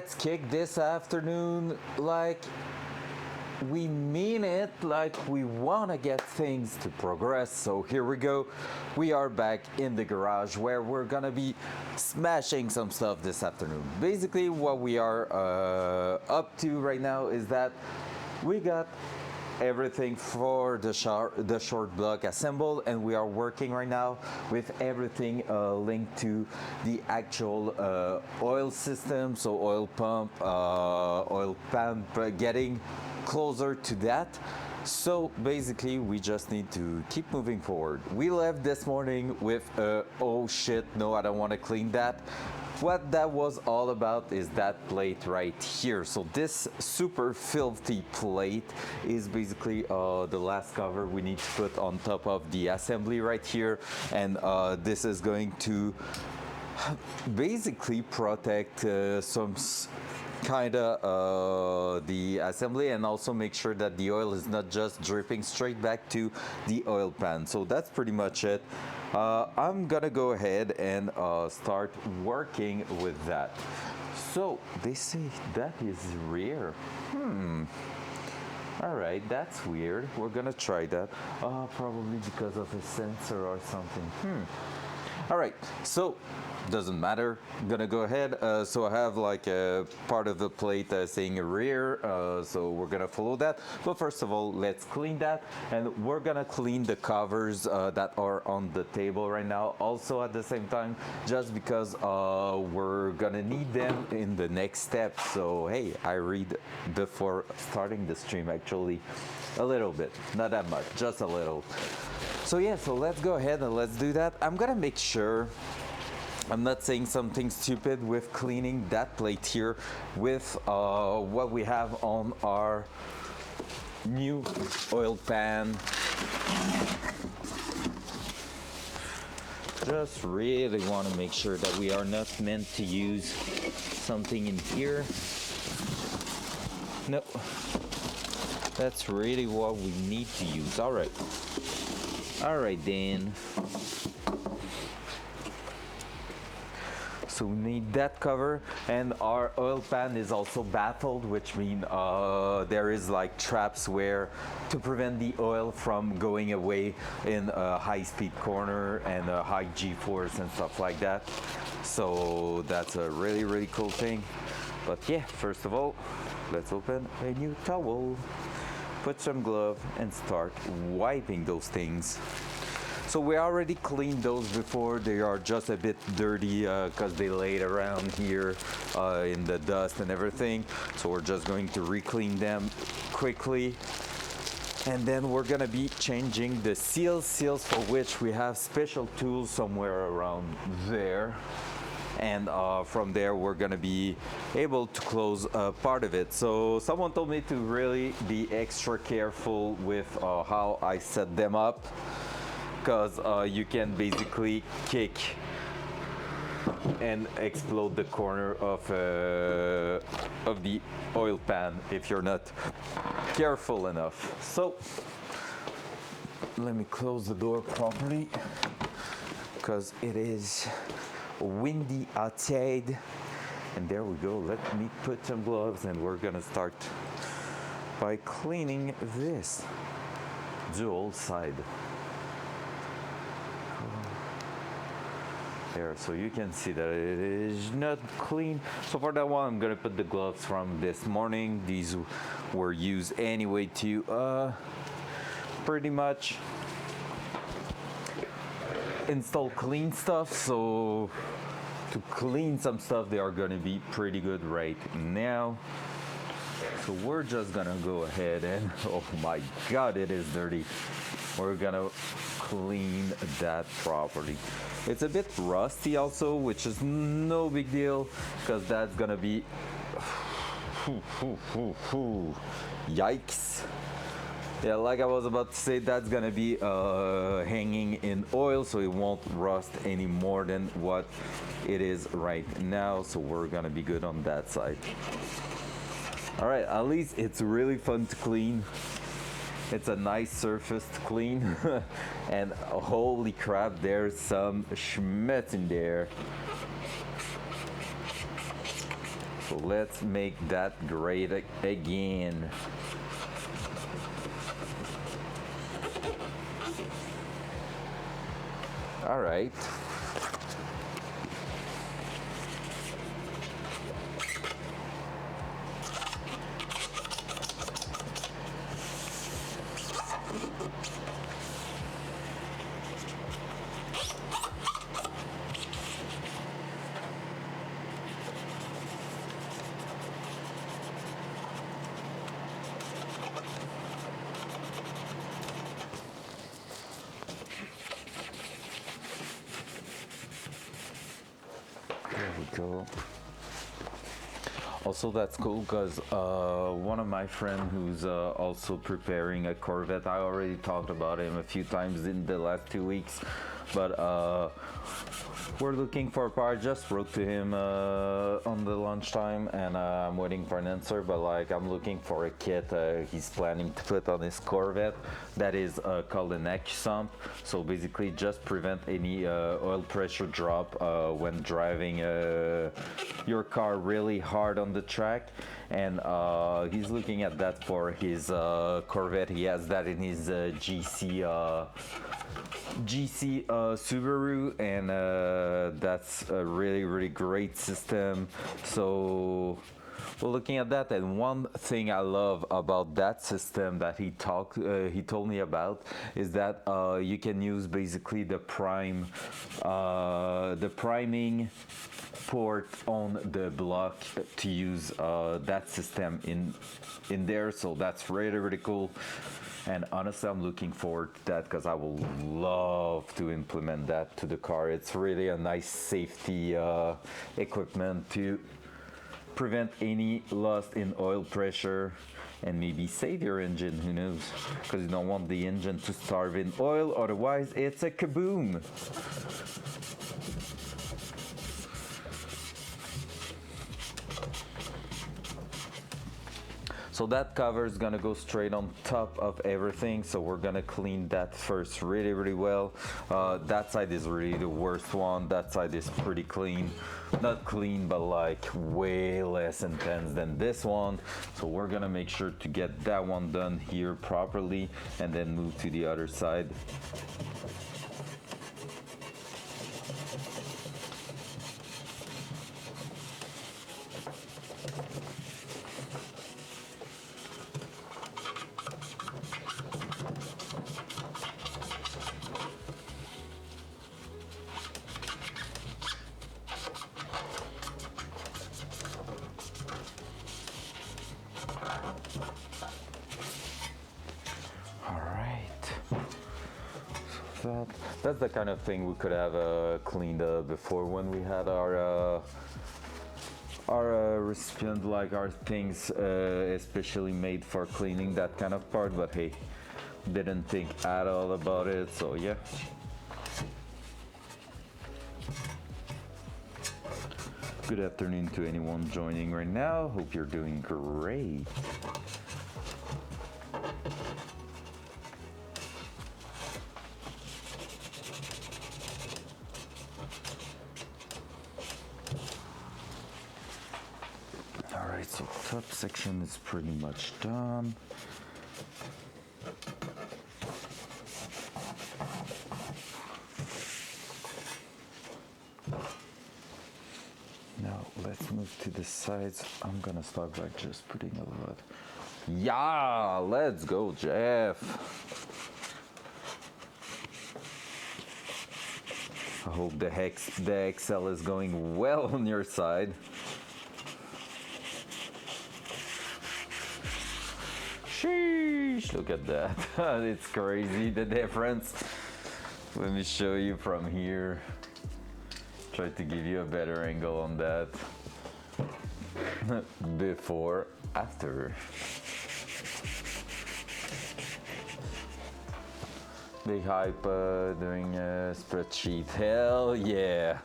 let's kick this afternoon like we mean it, like we want to get things to progress. So here we go. We are back in the garage where we're gonna be smashing some stuff this afternoon. Basically what we are up to right now is that we got everything for the short block assembled, and we are working right now with everything linked to the actual oil system, so oil pump, oil pan, getting closer to that. So basically we just need to keep moving forward. We left this morning with oh shit, no, I don't want to clean that. What that was all about is that plate right here. So this super filthy plate is basically the last cover we need to put on top of the assembly right here, and this is going to basically protect some kind of the assembly, and also make sure that the oil is not just dripping straight back to the oil pan. So that's pretty much it. I'm gonna go ahead and start working with that. So they say that is rare. All right, that's weird. We're gonna try that. Probably because of a sensor or something. All right, so doesn't matter. I'm gonna go ahead. So I have like a part of the plate saying rear, so we're gonna follow that. But first of all, let's clean that, and we're gonna clean the covers that are on the table right now also at the same time, just because we're gonna need them in the next step. So hey, I read before starting the stream actually a little bit, not that much, just a little. So yeah, so let's go ahead and let's do that. I'm gonna make sure I'm not saying something stupid with cleaning that plate here with what we have on our new oil pan. Just really want to make sure that we are not meant to use something in here. No, that's really what we need to use. All right then. So we need that cover, and our oil pan is also baffled, which means there is like traps where to prevent the oil from going away in a high-speed corner and a high G-force and stuff like that. So that's a really cool thing. But yeah, first of all, let's open a new towel, put some glove, and start wiping those things. So we already cleaned those before. They are just a bit dirty because they laid around here in the dust and everything. So we're just going to re-clean them quickly. And then we're gonna be changing the seals for which we have special tools somewhere around there. And from there we're gonna be able to close part of it. So someone told me to really be extra careful with how I set them up, because you can basically kick and explode the corner of the oil pan if you're not careful enough. So let me close the door properly, because it is windy outside. And there we go. Let me put some gloves, and we're gonna start by cleaning this dual side. There, so you can see that it is not clean. So for that one, I'm gonna put the gloves from this morning. These were used anyway to pretty much install clean stuff. So to clean some stuff, they are gonna be pretty good right now. So we're just gonna go ahead and, oh my god, it is dirty. We're gonna clean that properly. It's a bit rusty also, which is no big deal, because that's gonna be yikes. Yeah, like I was about to say, that's gonna be hanging in oil, so it won't rust any more than what it is right now. So we're gonna be good on that side. All right, at least it's really fun to clean. It's a nice surface to clean. And holy crap, there's some schmutz in there. So let's make that great again. All right. There we go. Also, that's cool because one of my friends who's also preparing a Corvette, I already talked about him a few times in the last 2 weeks, but we're looking for a part. Just wrote to him on the lunchtime, and I'm waiting for an answer. But like, I'm looking for a kit he's planning to put on his Corvette that is called an AccuSump. So basically, just prevent any oil pressure drop when driving your car really hard on the track. And he's looking at that for his Corvette. He has that in his GC Subaru, and that's a really great system. So we're looking at that, and one thing I love about that system that he told me about is that you can use basically the priming port on the block to use that system in there. So that's really cool. And honestly, I'm looking forward to that because I will love to implement that to the car. It's really a nice safety equipment to prevent any loss in oil pressure and maybe save your engine, who knows? Because you don't want the engine to starve in oil, otherwise it's a kaboom. So that cover is gonna go straight on top of everything. So we're gonna clean that first really well. That side is really the worst one. That side is pretty clean. Not clean, but like way less intense than this one. So we're gonna make sure to get that one done here properly and then move to the other side. That's the kind of thing we could have cleaned up before when we had our recipient, like our things especially made for cleaning that kind of part, but hey, didn't think at all about it, so yeah. Good afternoon to anyone joining right now. Hope you're doing great. Alright, so top section is pretty much done. Now let's move to the sides. I'm gonna start by just putting a lot. Yeah, let's go, Jeff. I hope the XL is going well on your side. Sheesh, look at that. It's crazy, the difference. Let me show you from here. Try to give you a better angle on that. Before, after. Big hype doing a spreadsheet. Hell yeah.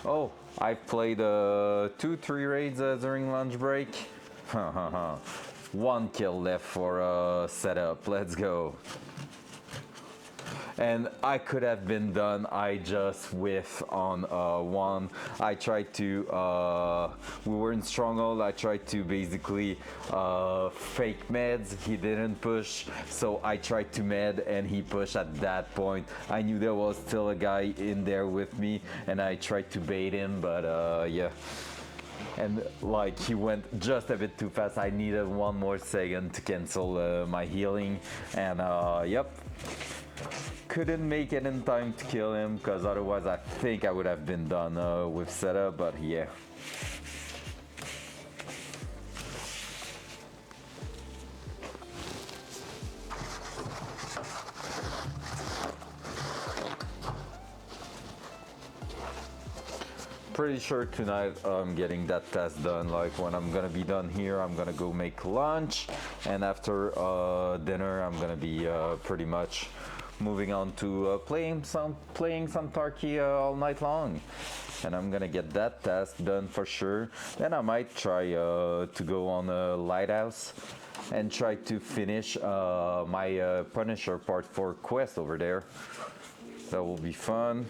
Oh, I've played 2-3 raids during lunch break. 1 kill left for setup. Let's go. and I could have been done. I just whiffed on one. I tried to, we were in stronghold. I tried to basically fake meds. He didn't push, so I tried to med and he pushed at that point. I knew there was still a guy in there with me, and I tried to bait him, but yeah. And like he went just a bit too fast. I needed one more second to cancel my healing, and yep, couldn't make it in time to kill him, because otherwise I think I would have been done with setup. But yeah. Pretty sure tonight I'm getting that task done. Like when I'm gonna be done here, I'm gonna go make lunch, and after dinner I'm gonna be pretty much moving on to playing some Tarky all night long, and I'm gonna get that task done for sure. Then I might try to go on a lighthouse and try to finish my Punisher Part 4 quest over there. That will be fun.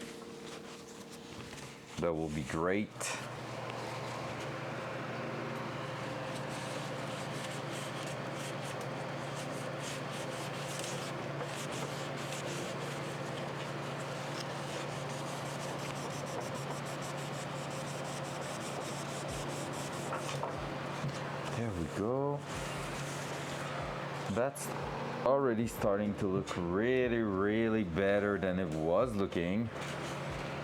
That will be great. There we go. That's already starting to look really, really better than it was looking.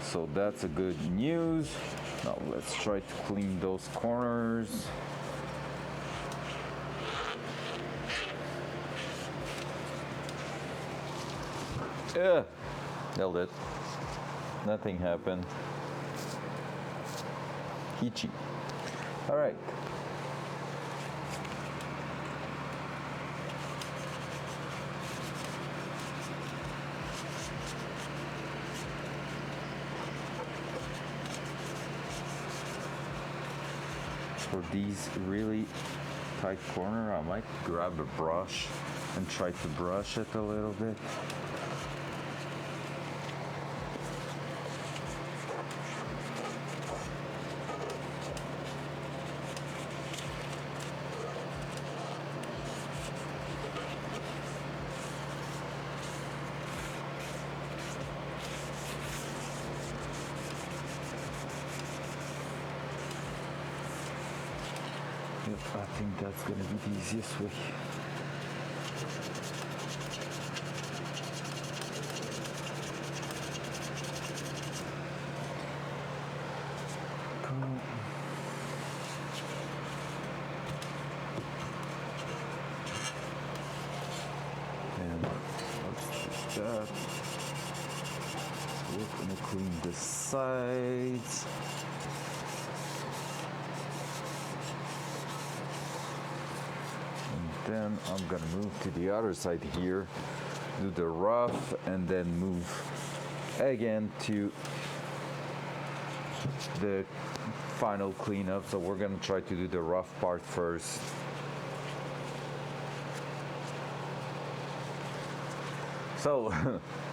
So that's a good news. Now let's try to clean those corners. Yeah, nailed it. Nothing happened. Peachy. All right. For these really tight corner, I might grab a brush and try to brush it a little bit. Yep, I think that's gonna be the easiest way. Cool. And let's do that. We're gonna clean the sides. Then I'm gonna move to the other side here, do the rough, and then move again to the final cleanup. So we're gonna try to do the rough part first. So,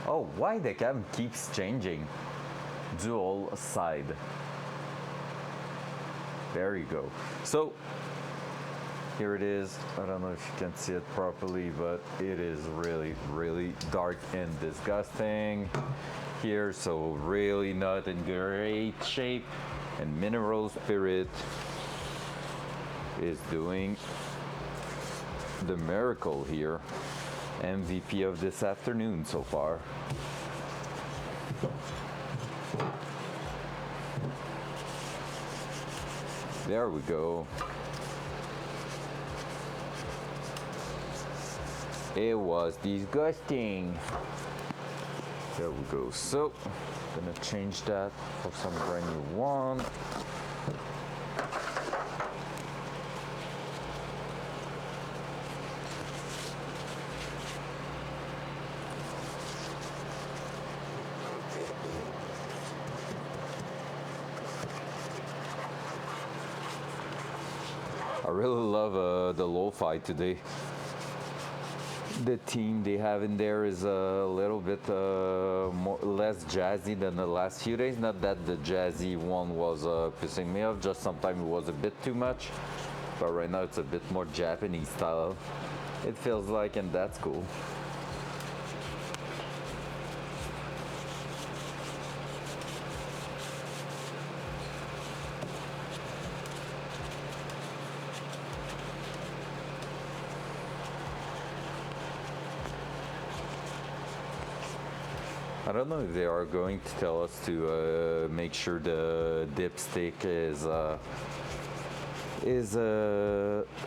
oh, why the cam keeps changing? Dual side. There you go. So, here it is. I don't know if you can see it properly, but it is really, really dark and disgusting here. So really not in great shape. And Mineral Spirit is doing the miracle here. MVP of this afternoon so far. There we go. It was disgusting. There we go. So, gonna change that for some brand new one. I really love the lo-fi today. the theme they have in there is a little bit less jazzy than the last few days. Not that the jazzy one was pissing me off, just sometimes it was a bit too much. But right now it's a bit more Japanese style, it feels like, and that's cool. I don't know if they are going to tell us to make sure the dipstick is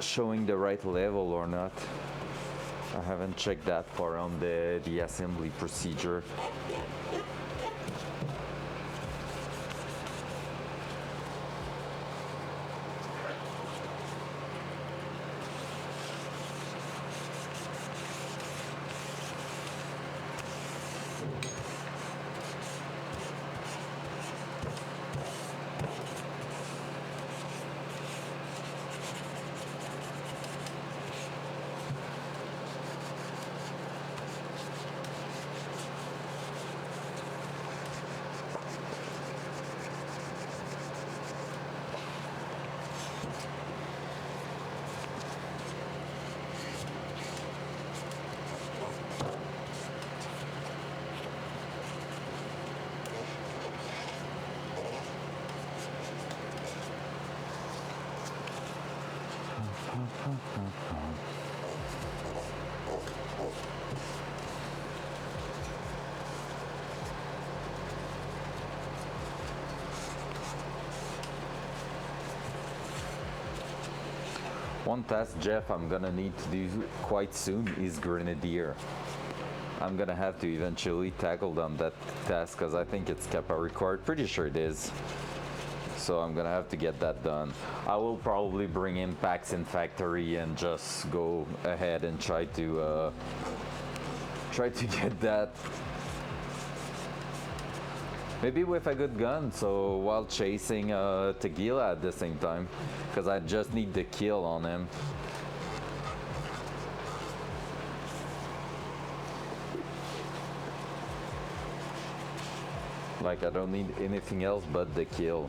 showing the right level or not. I haven't checked that far on the assembly procedure. One task, Jeff, I'm gonna need to do quite soon is Grenadier. I'm gonna have to eventually tackle on that task because I think it's Kappa required. Pretty sure it is. So I'm gonna have to get that done. I will probably bring in packs in factory and just go ahead and try to get that. Maybe with a good gun, so while chasing Tequila at the same time, because I just need the kill on him. Like, I don't need anything else but the kill.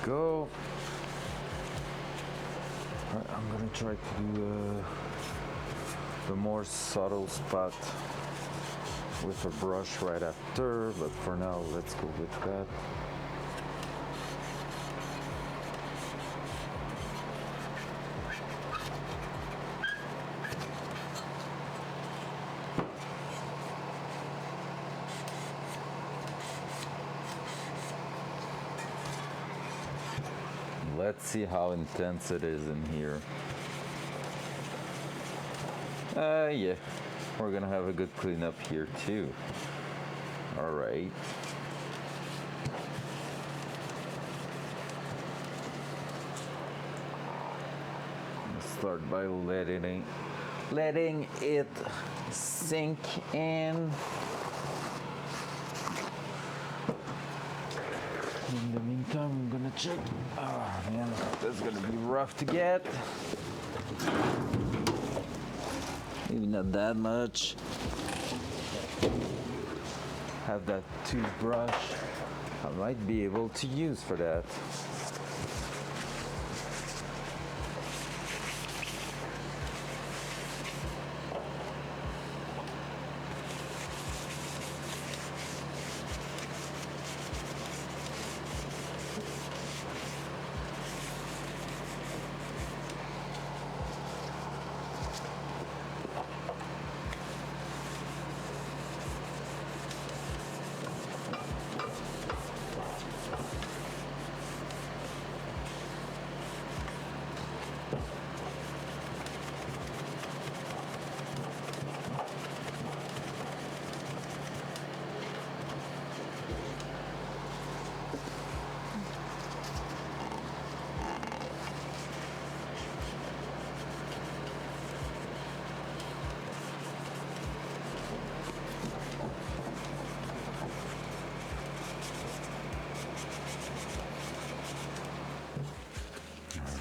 Go. Right, I'm gonna try to do the more subtle spot with a brush right after, but for now let's go with that. Let's see how intense it is in here. Yeah, we're gonna have a good cleanup here too. All right. Let's start by letting it sink in. In the meantime, I'm gonna check. Oh man, that's gonna be rough to get. Maybe not that much. Have that toothbrush. I might be able to use for that.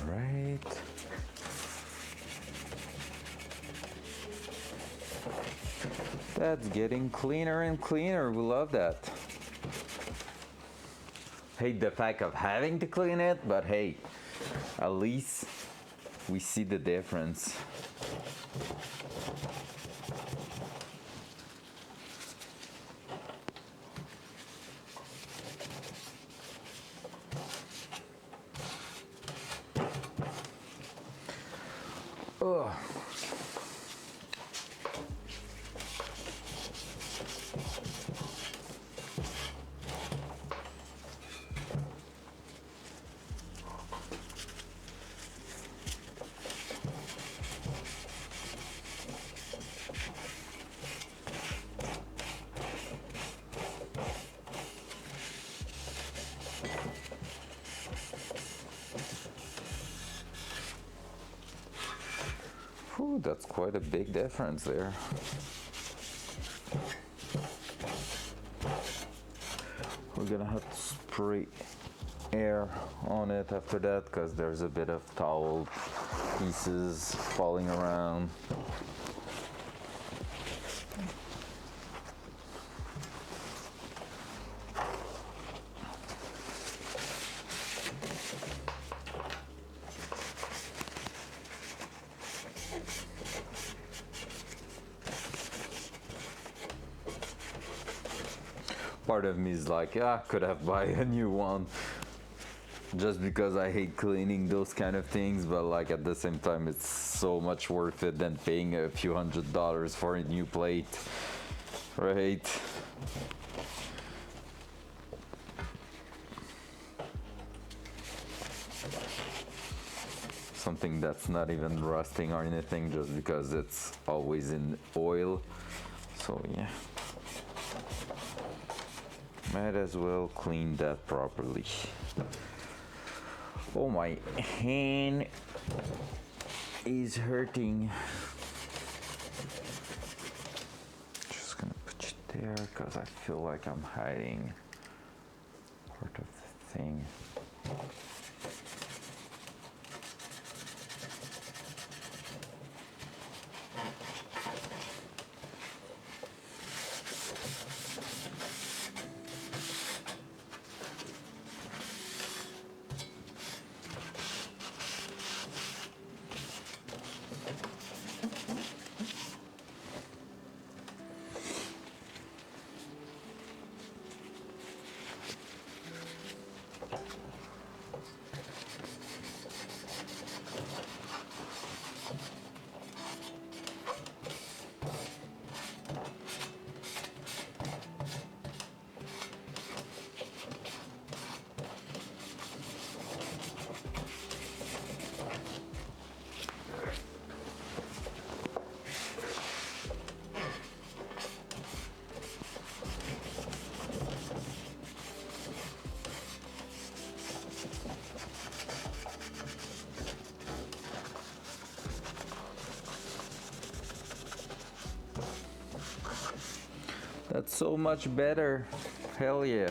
Right. That's getting cleaner and cleaner. We love that. Hate the fact of having to clean it, but hey, at least we see the difference. Ugh. Whew, that's quite a big difference there. We're gonna have to spray air on it after that because there's a bit of towel pieces falling around. Part of me is like, yeah, I could have bought a new one just because I hate cleaning those kind of things, but like at the same time it's so much worth it than paying a few $100s for a new plate, right? Something that's not even rusting or anything just because it's always in oil. So yeah, might as well clean that properly. Oh, my hand is hurting. Just gonna put you there because I feel like I'm hiding part of the thing. That's so much better. Hell yeah.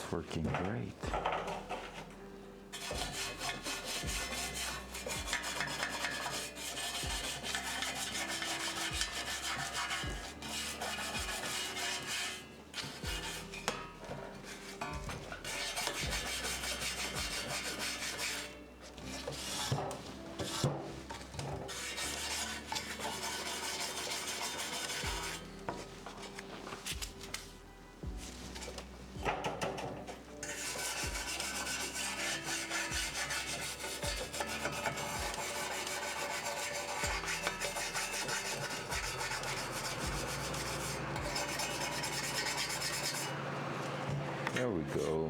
It's working great. There we go.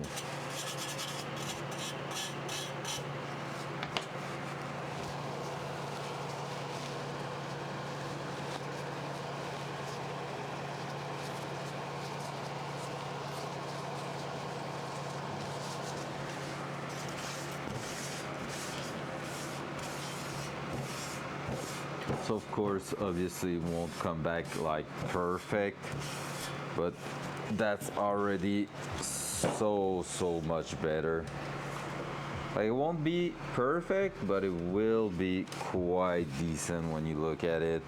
So of course, obviously it won't come back like perfect, but that's already so much better. Like, it won't be perfect, but it will be quite decent when you look at it.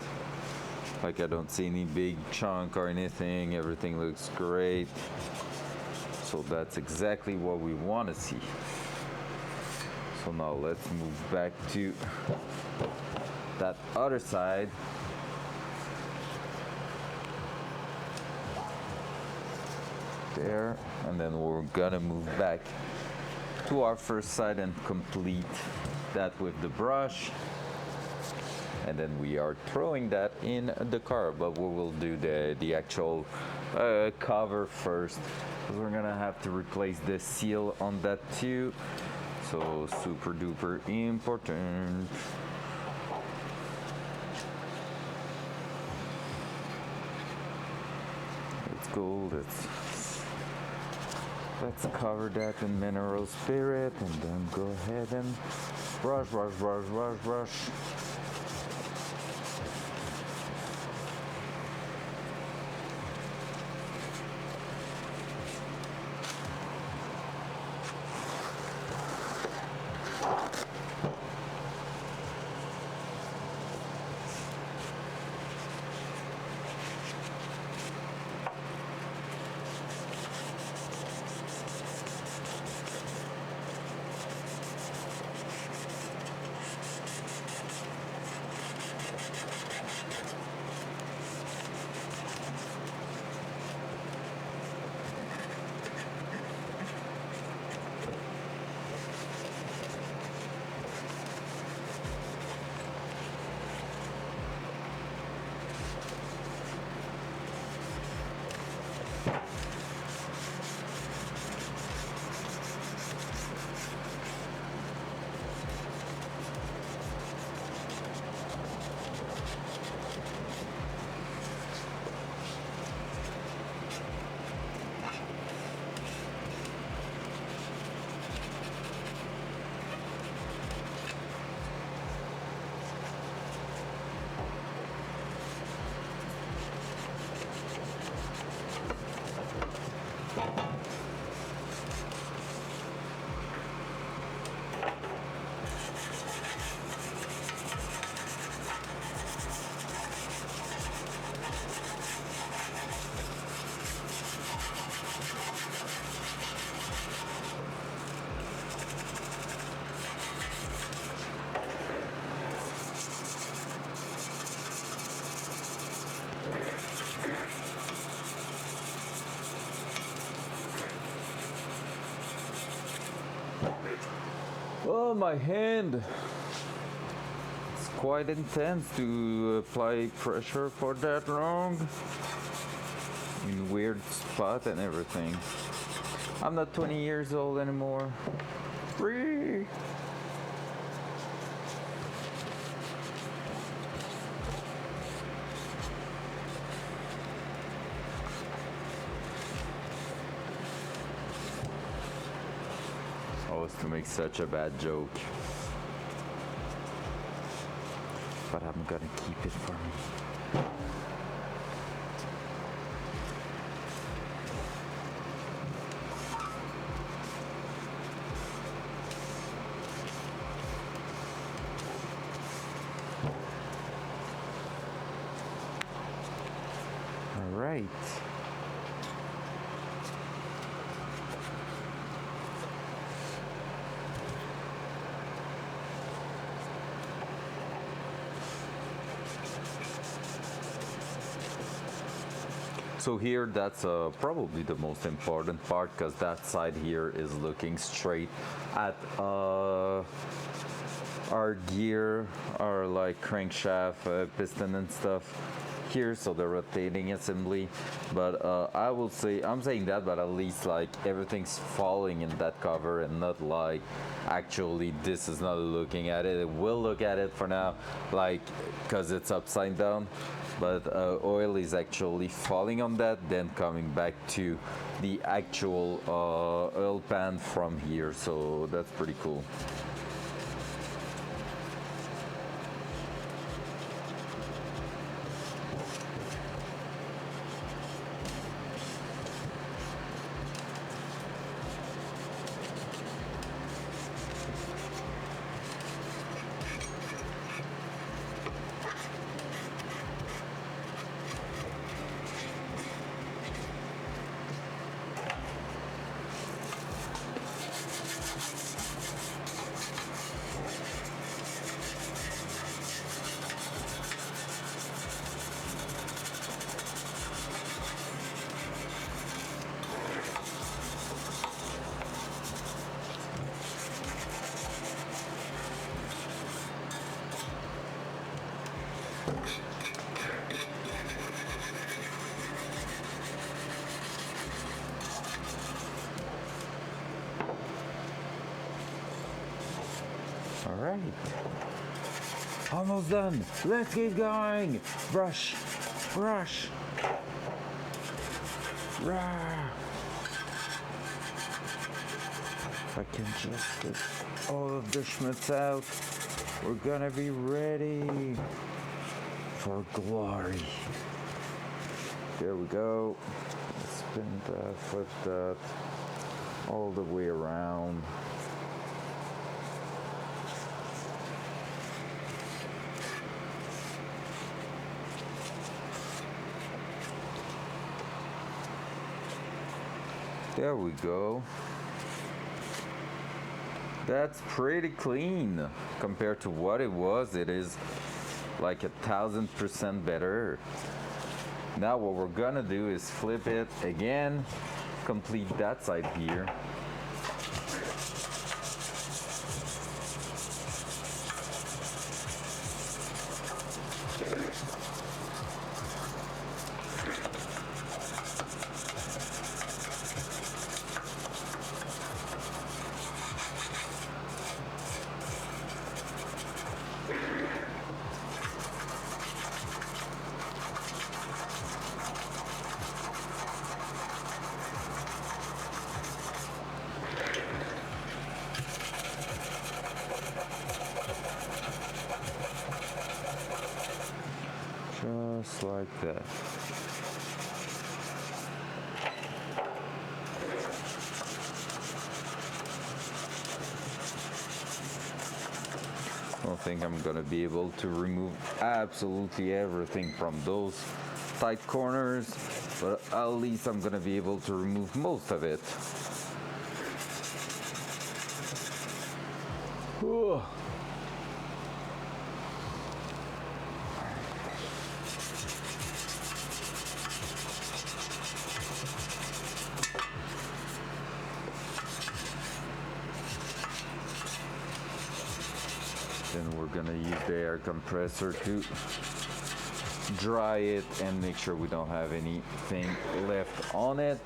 Like, I don't see any big chunk or anything. Everything looks great. So that's exactly what we want to see. So now let's move back to that other side. There, and then we're gonna move back to our first side and complete that with the brush, and then we are throwing that in the car, but we will do the actual cover first, because we're gonna have to replace the seal on that too, so super duper important. Let's go, let's cover that in mineral spirit, and then go ahead and brush. Oh, my hand! It's quite intense to apply pressure for that long. In weird spot and everything. I'm not 20 years old anymore. Free! To make such a bad joke, but I'm gonna keep it for me. So here, that's probably the most important part because that side here is looking straight at our gear, our like crankshaft, piston and stuff here, so the rotating assembly. But I will say, I'm saying that, but at least like everything's falling in that cover and not like actually this is not looking at it. It will look at it for now, like because it's upside down, but oil is actually falling on that, then coming back to the actual oil pan from here, so that's pretty cool. All right, almost done. Let's keep going. Brush, brush. Rah. If I can just get all of the schmutz out, we're gonna be ready for glory. There we go. Spin that, flip that, all the way around. There we go. That's pretty clean compared to what it was. It is like 1,000% better. Now what we're gonna do is flip it again, complete that side here. Just like that. I don't think I'm gonna be able to remove absolutely everything from those tight corners, but at least I'm gonna be able to remove most of it. Whew. Then we're gonna use the air compressor to dry it and make sure we don't have anything left on it.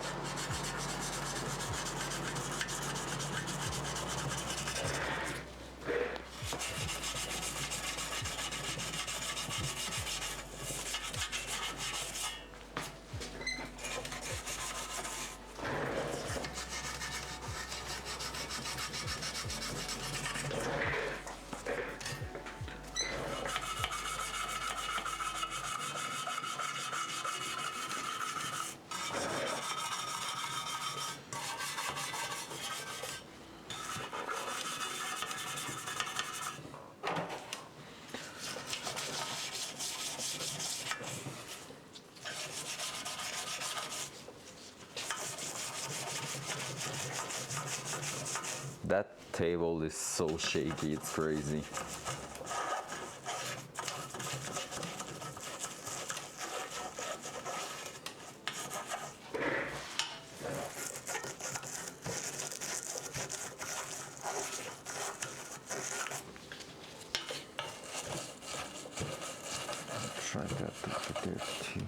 That table is so shaky, it's crazy. that over there too.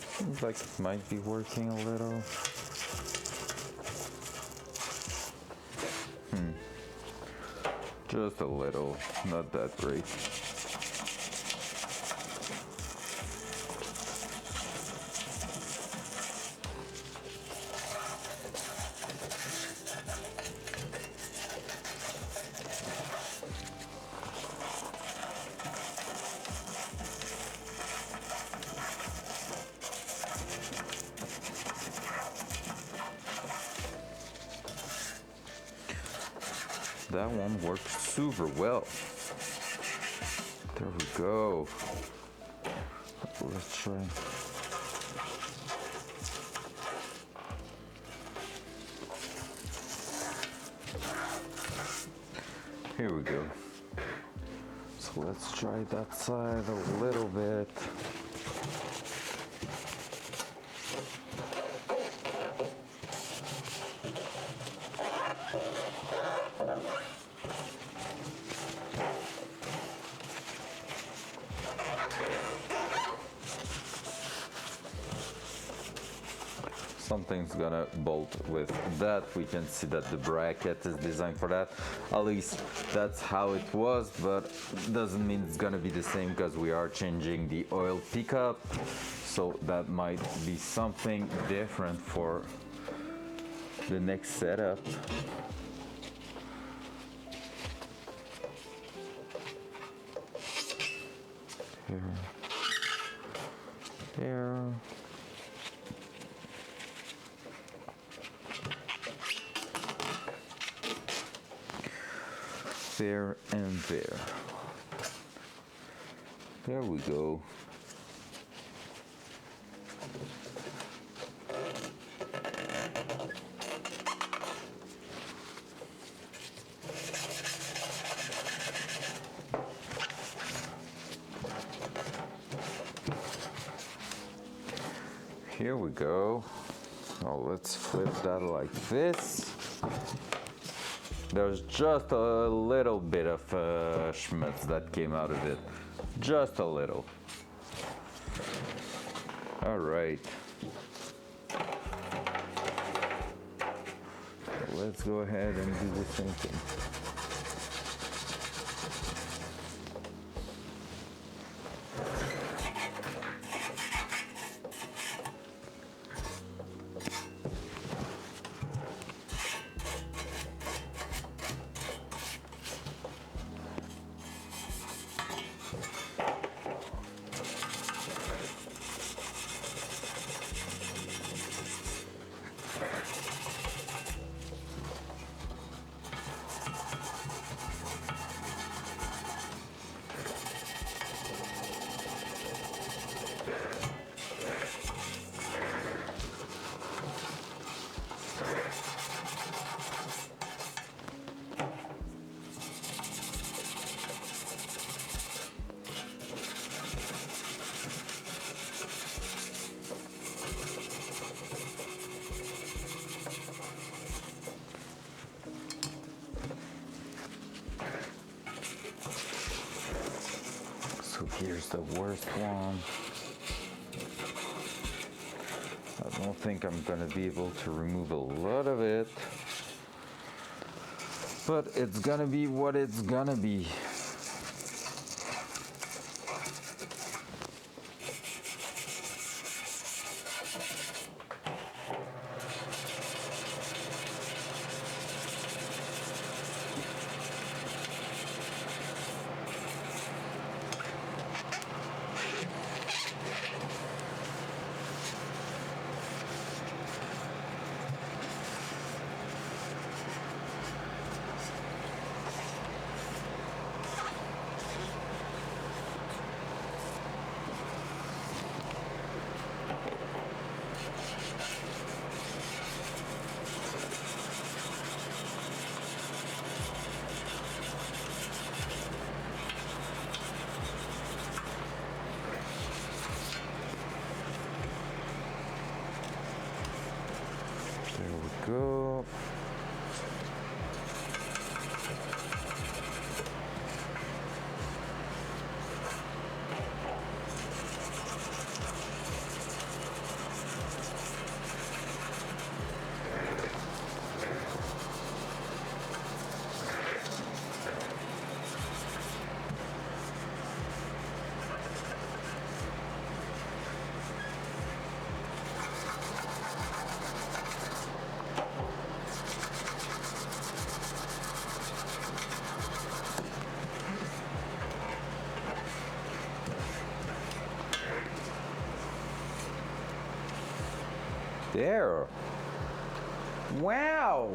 Seems like it might be working a little. Just a little, not that great. That one works super well. There we go. Let's try. Here we go. So let's try that side a little bit. Something's gonna bolt with that. We can see that the bracket is designed for that. At least that's how it was, but doesn't mean it's gonna be the same because we are changing the oil pickup. So that might be something different for the next setup. Here. There. There and there. There we go. Here we go. Now let's flip that like this. There's just a little bit of schmutz that came out of it. Just a little. All right. Let's go ahead and do the same thing. So here's the worst one. I don't think I'm gonna be able to remove a lot of it, but it's gonna be what it's gonna be. Go. There. Wow!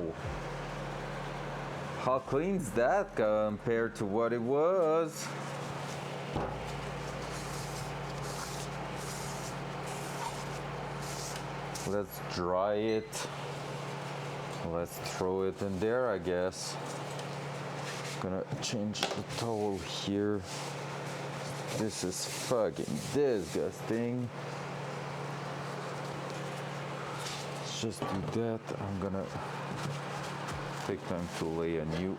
How clean's that compared to what it was? Let's dry it. Let's throw it in there, I guess. Gonna change the towel here. This is fucking disgusting. Let's just do that. I'm gonna take time to lay a new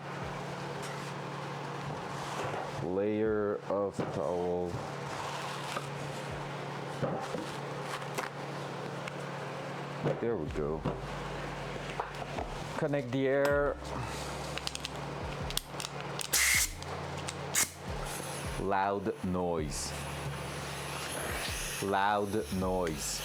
layer of towel. There we go. Connect the air. Loud noise. Loud noise.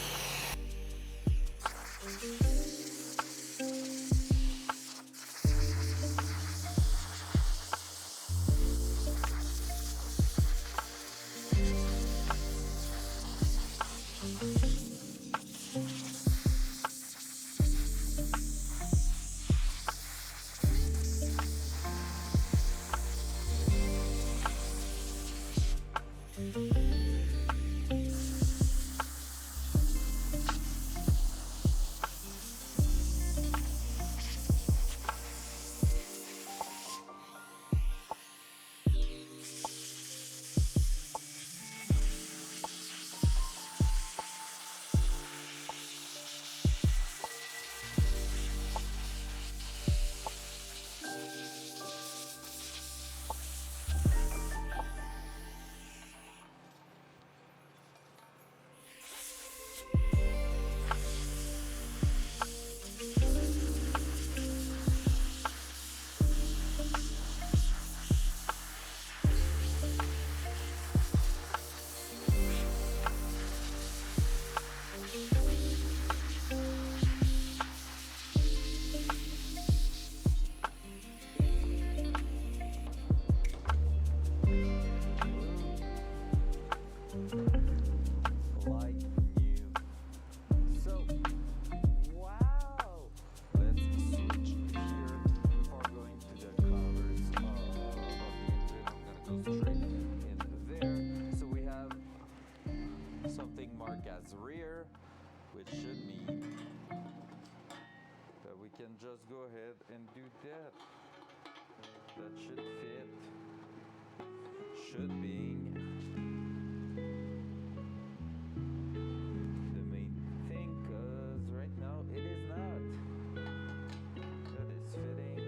Which should mean that we can just go ahead and do that. That should fit. Should be the main thing, because right now it is not. That is fitting.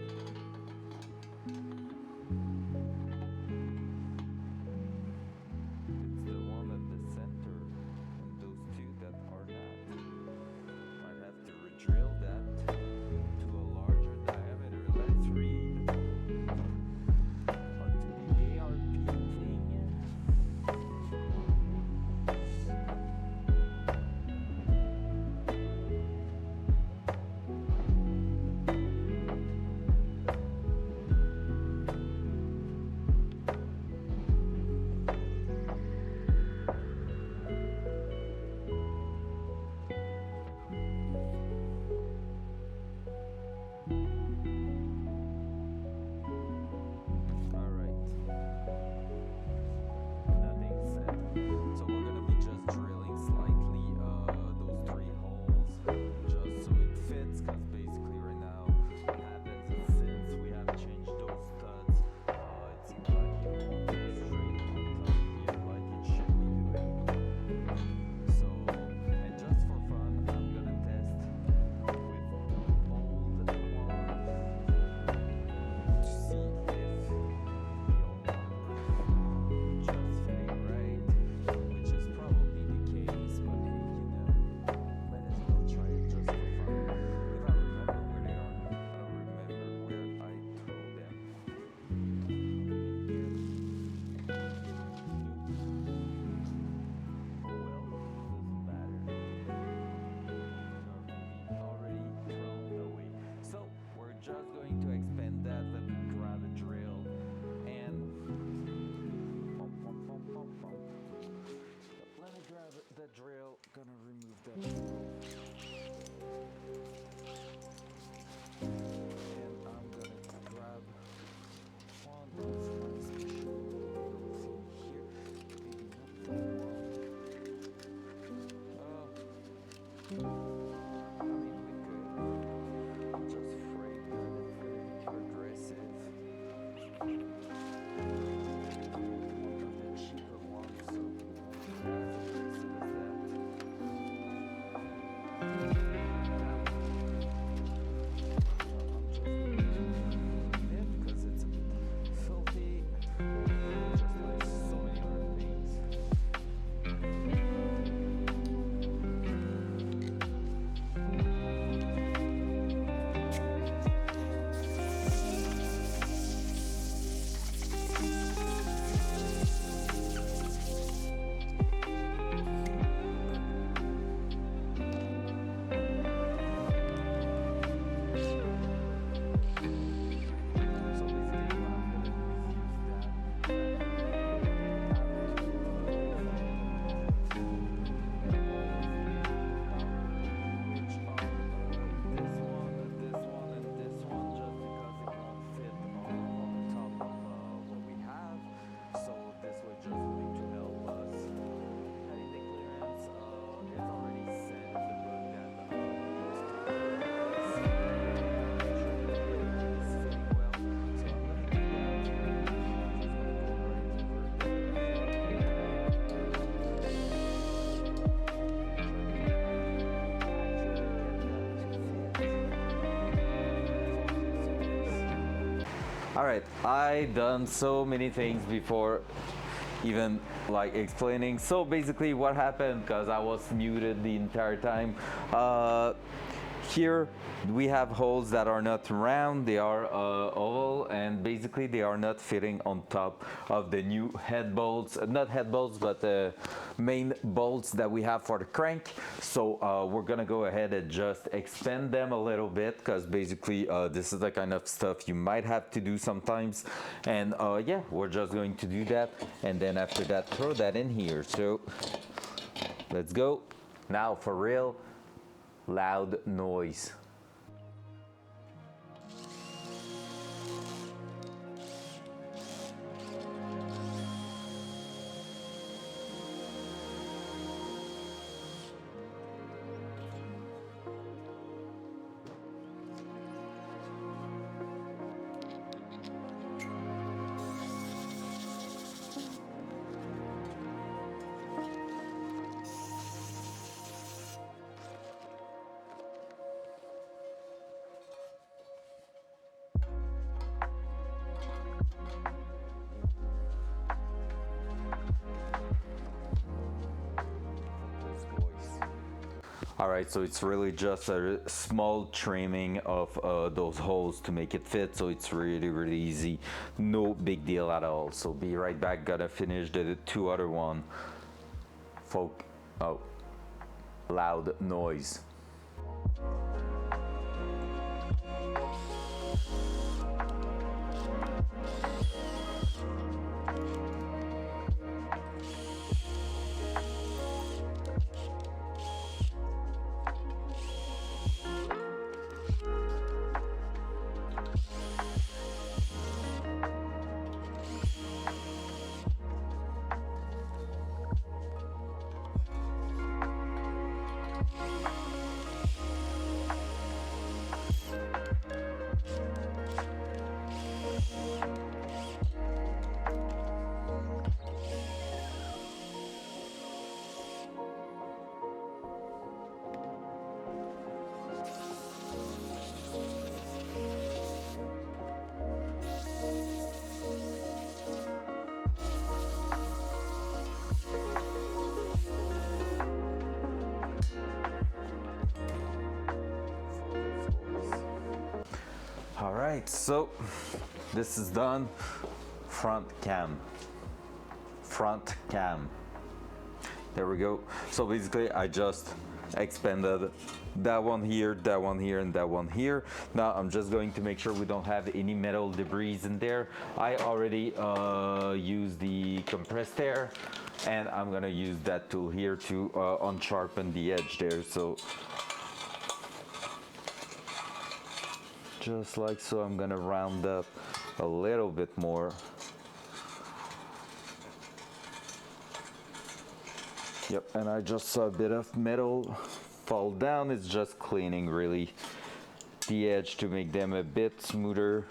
It's the one at the center, and those two that are not. I have to re-drill that to a larger diameter. Let's read onto the ARP thing. All right, I done so many things before even like explaining. So basically what happened, because I was muted the entire time, here we have holes that are not round, they are oval, and basically they are not fitting on top of the new head bolts, not head bolts, but main bolts that we have for the crank. So we're gonna go ahead and just expand them a little bit, because basically this is the kind of stuff you might have to do sometimes. And yeah, we're just going to do that, and then after that throw that in here. So let's go. Now for real, loud noise. All right, so it's really just a small trimming of those holes to make it fit, so it's really easy, no big deal at all. So be right back, gotta finish the two other one. Oh, loud noise. All right, so this is done. Front cam. There we go. So basically I just expanded that one here, and that one here. Now I'm just going to make sure we don't have any metal debris in there. I already used the compressed air, and I'm gonna use that tool here to unsharpen the edge there. So just like so, I'm gonna round up a little bit more. Yep, and I just saw a bit of metal fall down. It's just cleaning really the edge to make them a bit smoother.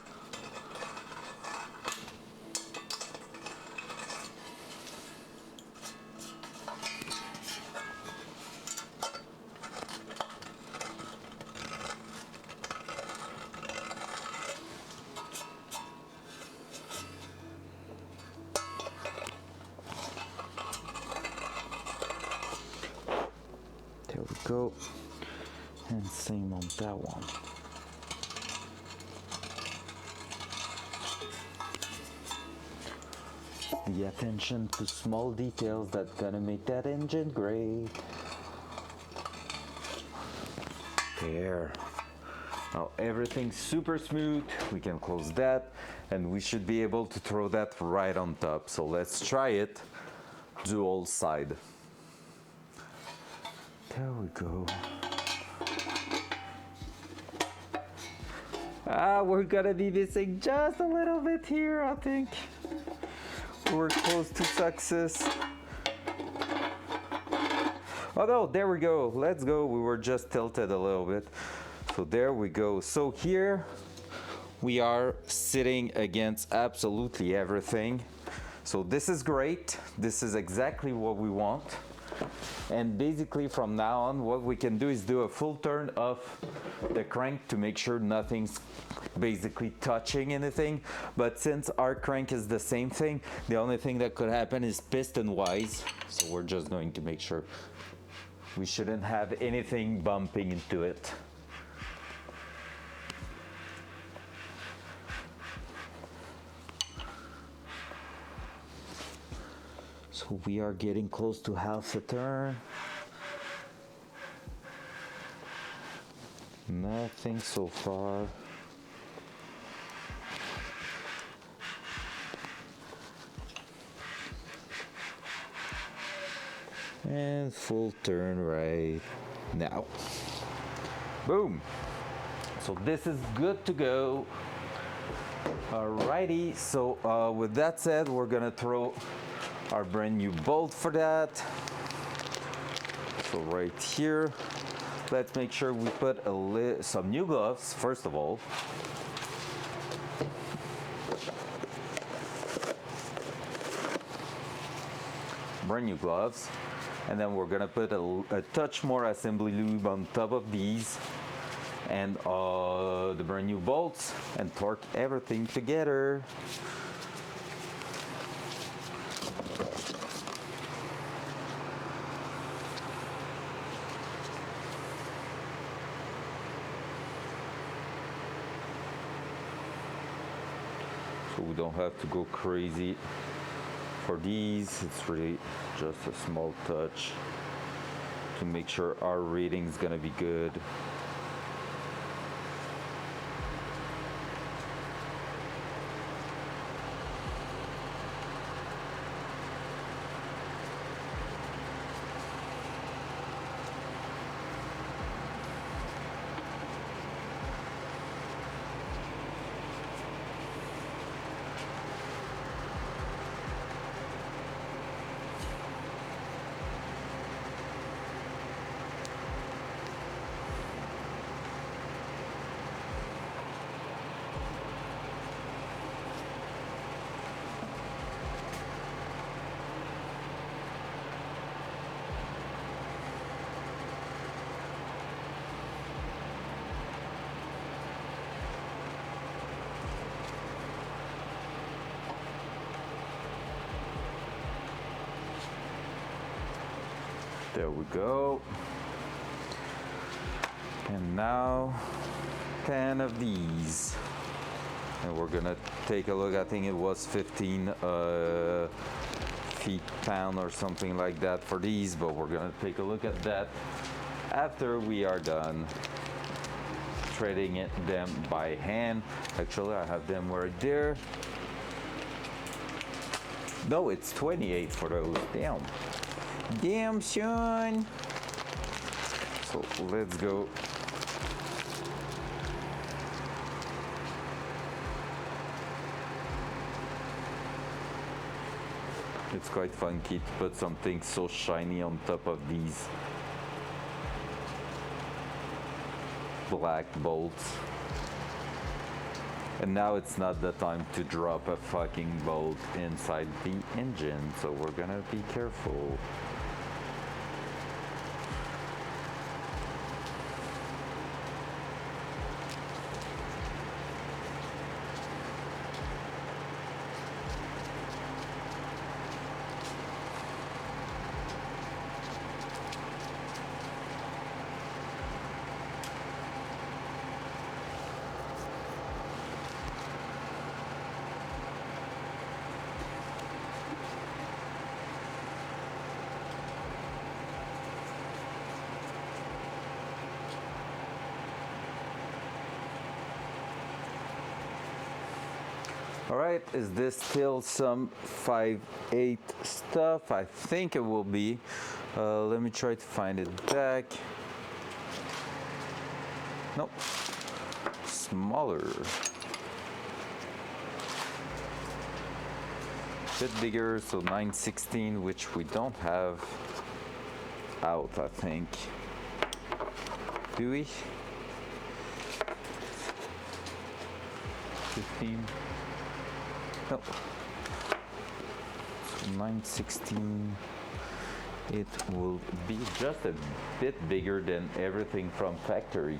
There we go. And same on that one. The attention to small details that's gonna make that engine great. There. Now everything's super smooth. We can close that, and we should be able to throw that right on top. So let's try it. Dual side. There we go. We're gonna be missing just a little bit here, I think. We're close to success. Oh no, there we go. Let's go. We were just tilted a little bit. So there we go. So here we are sitting against absolutely everything. So this is great. This is exactly what we want. And basically from now on, what we can do is do a full turn of the crank to make sure nothing's basically touching anything. But since our crank is the same thing, the only thing that could happen is piston wise. So we're just going to make sure we shouldn't have anything bumping into it. So we are getting close to half a turn. Nothing so far. And full turn right now. Boom. So this is good to go. Alrighty, so with that said, we're gonna throw our brand new bolt for that. So right here, let's make sure we put some new gloves first of all. Brand new gloves, and then we're gonna put a touch more assembly lube on top of these and the brand new bolts and torque everything together. So we don't have to go crazy for these. It's really just a small touch to make sure our reading is gonna be good. There we go. And now 10 of these. And we're gonna take a look. I think it was 15 feet-pound or something like that for these, but we're gonna take a look at that after we are done threading them by hand. Actually, I have them right there. No, it's 28 for those. Damn, son. So let's go. It's quite funky to put something so shiny on top of these black bolts. And now it's not the time to drop a fucking bolt inside the engine, so we're gonna be careful. All right, is this still some 5/8 stuff? I think it will be. Let me try to find it back. Nope, smaller. Bit bigger, so 9/16, which we don't have out, I think. Do we? 15. Nope. So 9/16 it will be just a bit bigger than everything from factory.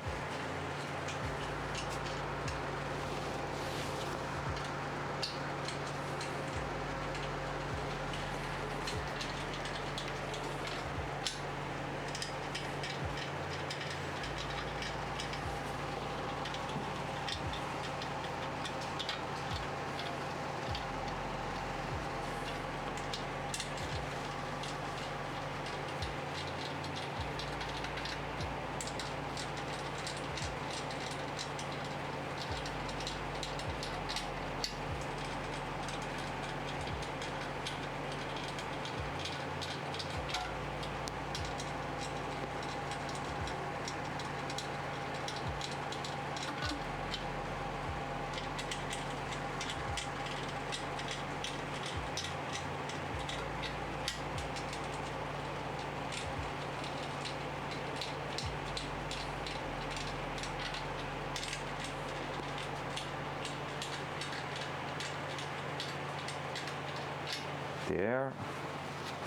There.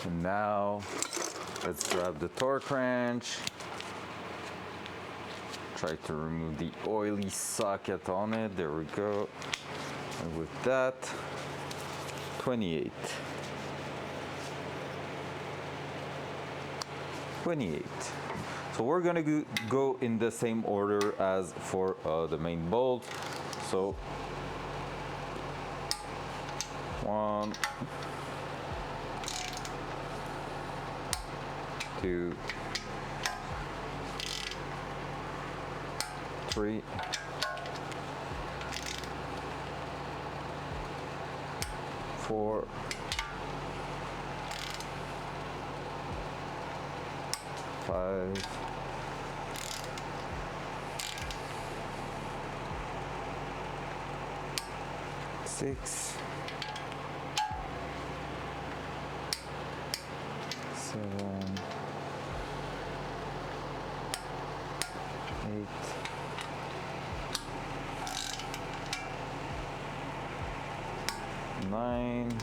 And now let's grab the torque wrench. Try to remove the oily socket on it. There we go. And with that, 28. 28. So we're gonna go in the same order as for the main bolt. So 1, 2, 3, 4, 5, 6, 7, 8, 9,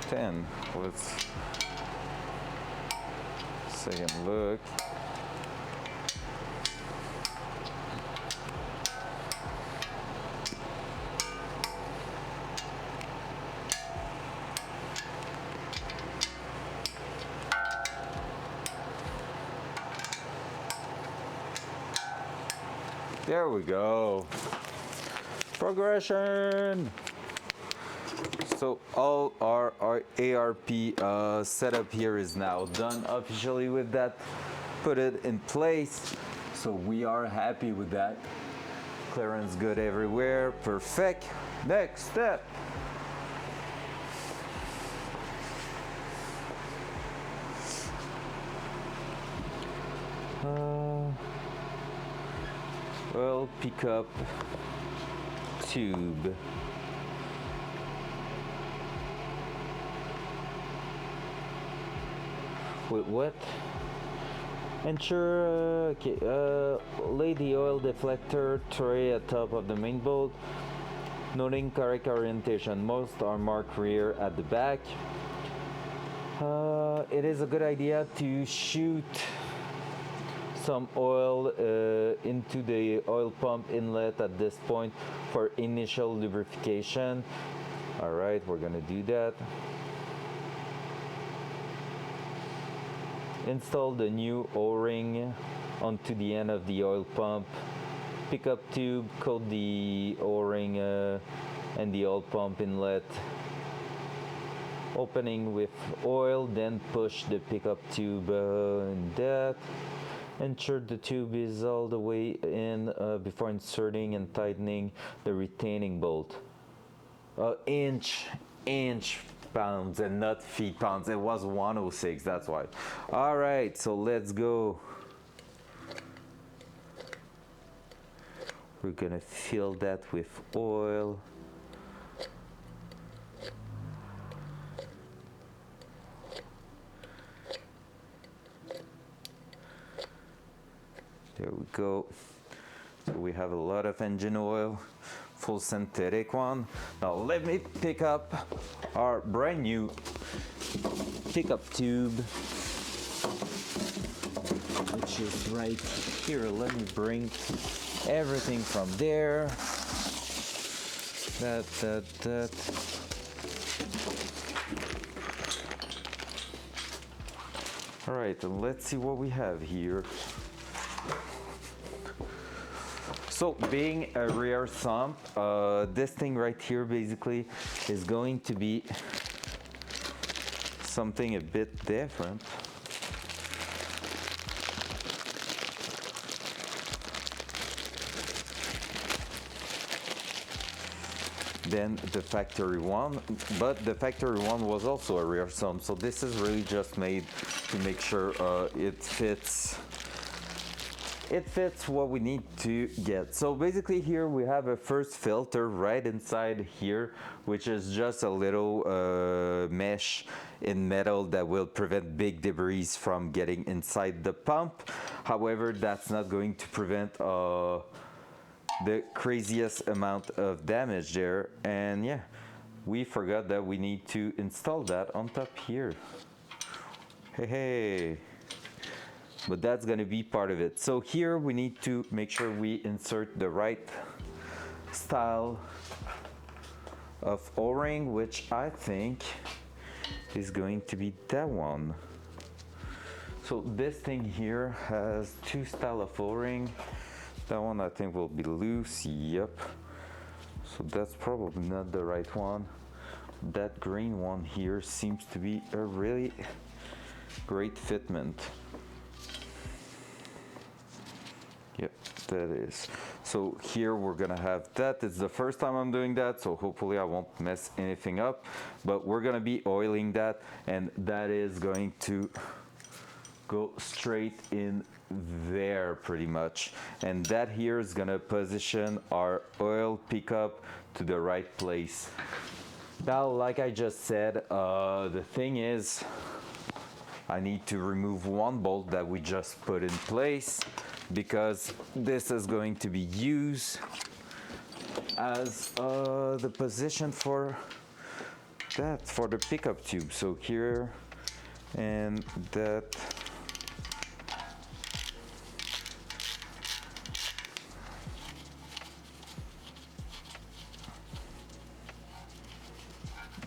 10. Let's second look. There we go. Progression. So all our ARP setup here is now done officially with that. Put it in place. So we are happy with that. Clearance good everywhere. Perfect. Next step. Oil pickup tube. Wait, what? Ensure, lay the oil deflector tray atop of the main bolt, noting correct orientation. Most are marked rear at the back. It is a good idea to shoot some oil into the oil pump inlet at this point for initial lubrication. All right, we're gonna do that. Install the new O-ring onto the end of the oil pump. Pickup tube, coat the O-ring and the oil pump inlet. Opening with oil, then push the pickup tube in that. Ensure the tube is all the way in before inserting and tightening the retaining bolt. Inch pounds and not feet pounds. It was 106, that's why. All right, so let's go. We're gonna fill that with oil. There we go. So we have a lot of engine oil full synthetic one. Now let me pick up our brand new pickup tube, which is right here. Let me bring everything from there. That. All right, and let's see what we have here. So being a rear sump, this thing right here basically is going to be something a bit different. Than the factory one, but the factory one was also a rear sump, so this is really just made to make sure it fits what we need to get. So basically here we have a first filter right inside here, which is just a little mesh in metal that will prevent big debris from getting inside the pump. However, that's not going to prevent the craziest amount of damage there. And yeah, we forgot that we need to install that on top here. Hey, but that's gonna be part of it. So here we need to make sure we insert the right style of O-ring, which I think is going to be that one. So this thing here has two styles of O-ring. That one I think will be loose, yep. So that's probably not the right one. That green one here seems to be a really great fitment. Yep, that is. So here we're gonna have that. It's the first time I'm doing that, so hopefully I won't mess anything up. But we're gonna be oiling that, and that is going to go straight in there pretty much, and that here is gonna position our oil pickup to the right place. Now, like I just said, the thing is I need to remove one bolt that we just put in place, because this is going to be used as the position for that, for the pickup tube. So here and that.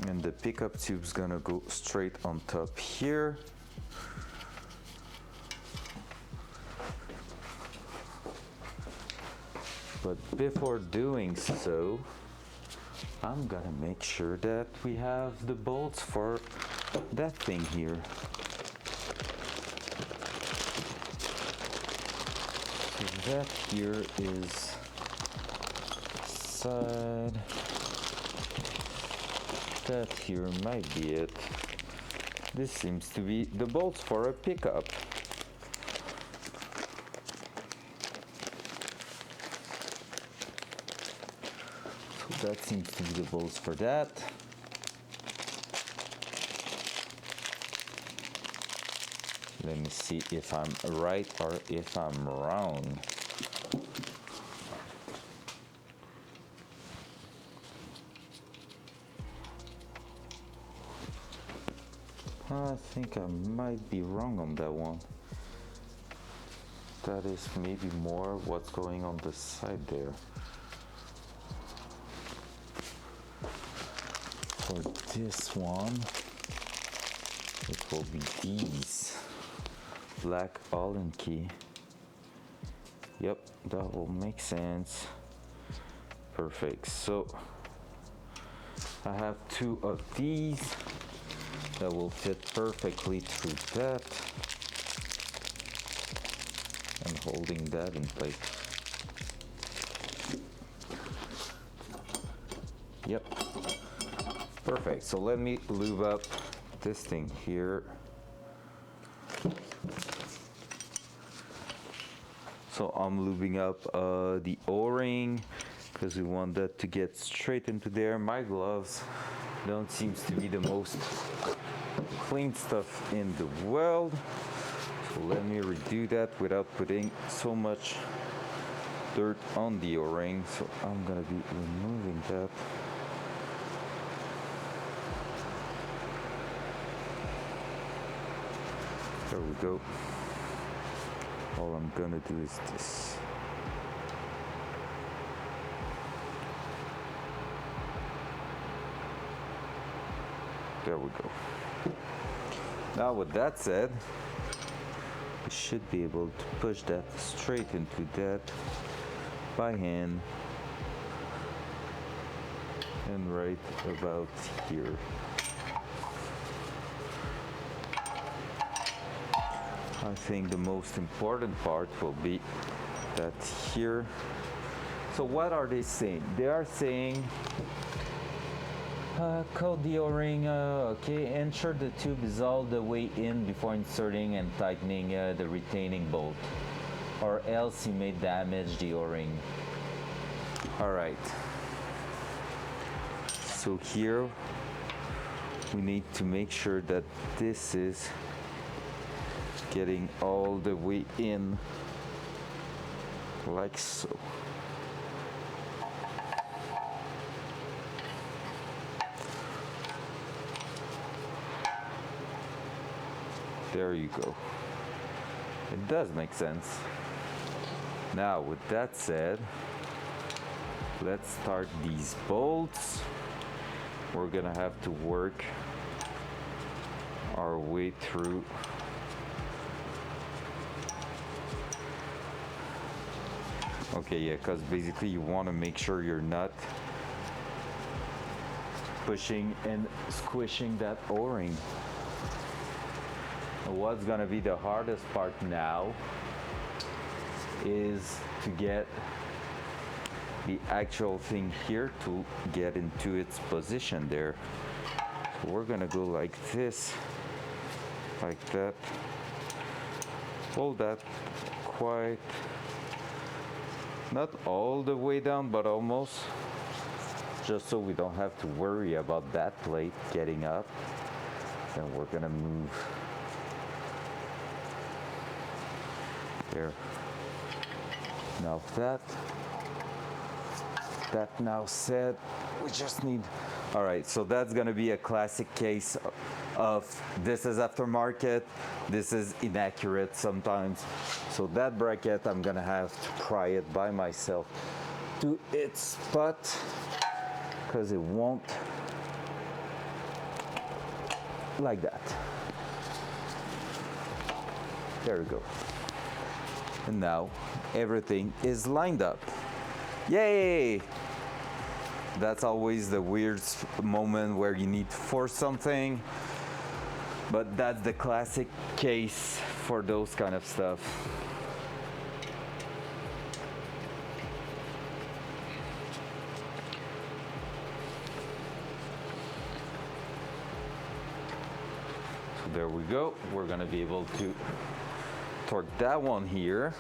And the pickup tube's gonna go straight on top here. But before doing so, I'm gonna make sure that we have the bolts for that thing here. So that here is side. That here might be it. This seems to be the bolts for a pickup. So that seems to be the bolts for that. Let me see if I'm right or if I'm wrong. I think I might be wrong on that one. That is maybe more what's going on the side there. For this one, it will be these black Allen key. Yep, that will make sense. Perfect. So I have two of these that will fit perfectly through that, and holding that in place. Yep, perfect. So let me lube up this thing here. So I'm lubing up the O-ring, because we want that to get straight into there. My gloves don't seem to be the most clean stuff in the world, so let me redo that without putting so much dirt on the O-ring, so I'm gonna be removing that. There we go. All I'm gonna do is this. There we go. Now with that said, we should be able to push that straight into that by hand and right about here. I think the most important part will be that here. So what are they saying? They are saying coat the O-ring, okay, ensure the tube is all the way in before inserting and tightening the retaining bolt, or else you may damage the O-ring. All right, so here we need to make sure that this is getting all the way in, like so. There you go. It does make sense. Now, with that said, let's start these bolts. We're gonna have to work our way through. Okay, yeah, because basically you want to make sure you're not pushing and squishing that O-ring. What's gonna be the hardest part now is to get the actual thing here to get into its position there. So we're gonna go like this, like that. Hold that quite, not all the way down, but almost, just so we don't have to worry about that plate getting up. Then we're gonna move there. Now that now said, we just need, all right, so that's gonna be a classic case of this is aftermarket, this is inaccurate sometimes. So that bracket, I'm gonna have to pry it by myself to its spot, because it won't, like that. There we go. And now everything is lined up. Yay! That's always the weird moment where you need to force something, but that's the classic case for those kind of stuff. So there we go. We're gonna be able to torque that one here.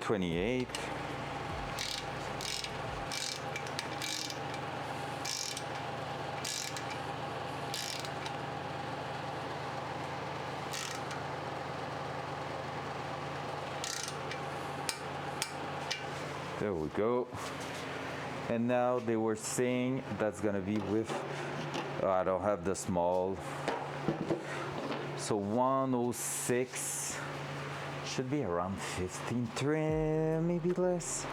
28. There we go. And now they were saying that's gonna be with, oh, I don't have the small. So 106 should be around 15 trim, maybe less.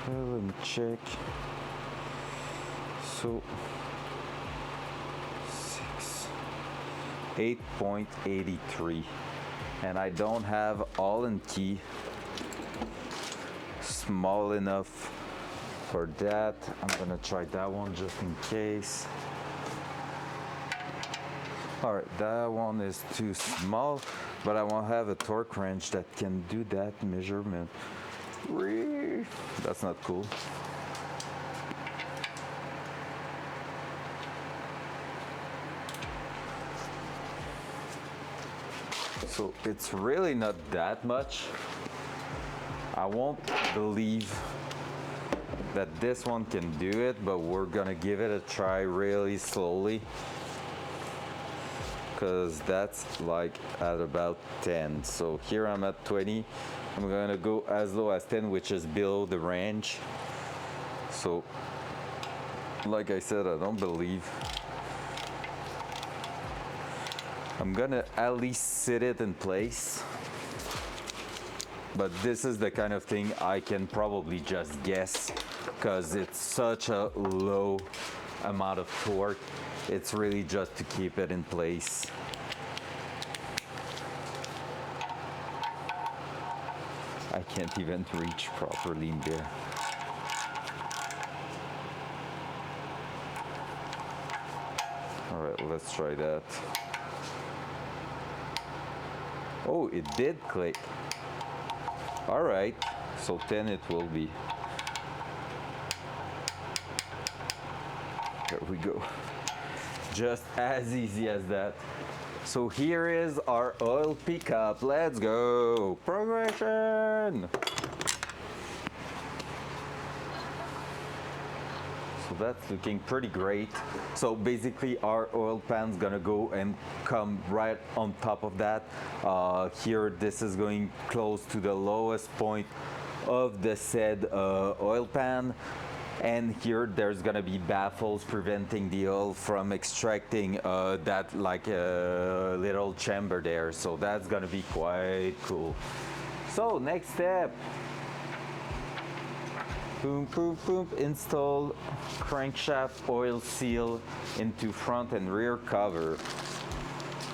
Let me check. So 8.83, and I don't have Allen key small enough for that. I'm gonna try that one just in case. All right, that one is too small, but I won't have a torque wrench that can do that measurement. That's not cool. So it's really not that much. I won't believe that this one can do it, but we're gonna give it a try really slowly, because that's like at about 10. So here I'm at 20. I'm gonna go as low as 10, which is below the range. So like I said, I don't believe I'm gonna at least sit it in place. But this is the kind of thing I can probably just guess, because it's such a low amount of torque. It's really just to keep it in place. I can't even reach properly in there. All right, let's try that. Oh, it did click. All right, so 10 it will be. There we go. Just as easy as that. So here is our oil pickup. Let's go. Progression. So that's looking pretty great. So basically our oil pan's gonna go and come right on top of that. Here, this is going close to the lowest point of the said oil pan. And here there's gonna be baffles preventing the oil from extracting that like little chamber there. So that's gonna be quite cool. So next step. Boom, boom, boom. Install crankshaft oil seal into front and rear cover.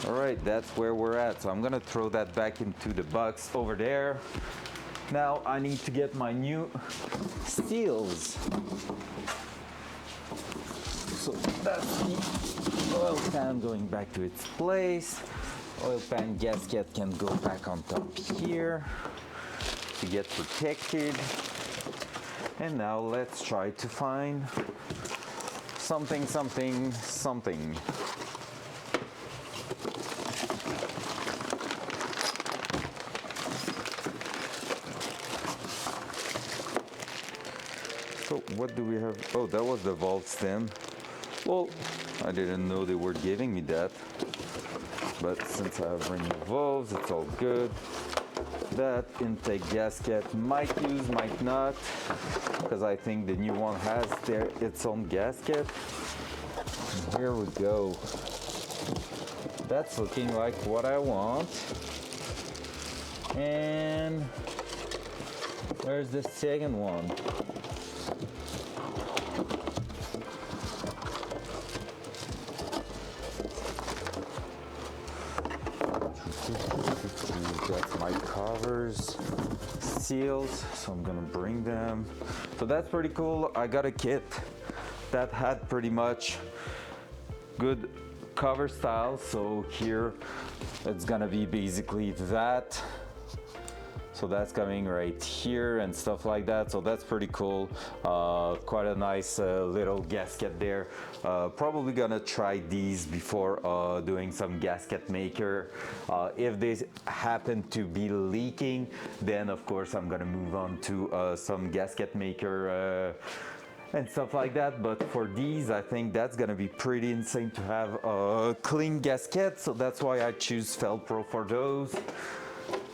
All right, that's where we're at. So I'm gonna throw that back into the box over there. Now I need to get my new seals. So that's the oil pan going back to its place. Oil pan gasket can go back on top here to get protected. And now let's try to find something, something, something. So what do we have? Oh, that was the valve stem. Well, I didn't know they were giving me that. But since I have brand new valves, it's all good. That intake gasket might use, might not, because I think the new one has its own gasket. And here we go. That's looking like what I want. And where's the second one? That's my covers, seals, so I'm gonna bring them. So that's pretty cool. I got a kit that had pretty much good cover style. So here it's gonna be basically that. So that's coming right here and stuff like that. So that's pretty cool. Quite a nice little gasket there. Probably gonna try these before doing some gasket maker. If they happen to be leaking, then of course I'm gonna move on to some gasket maker and stuff like that. But for these, I think that's gonna be pretty insane to have a clean gasket. So that's why I choose Felpro for those.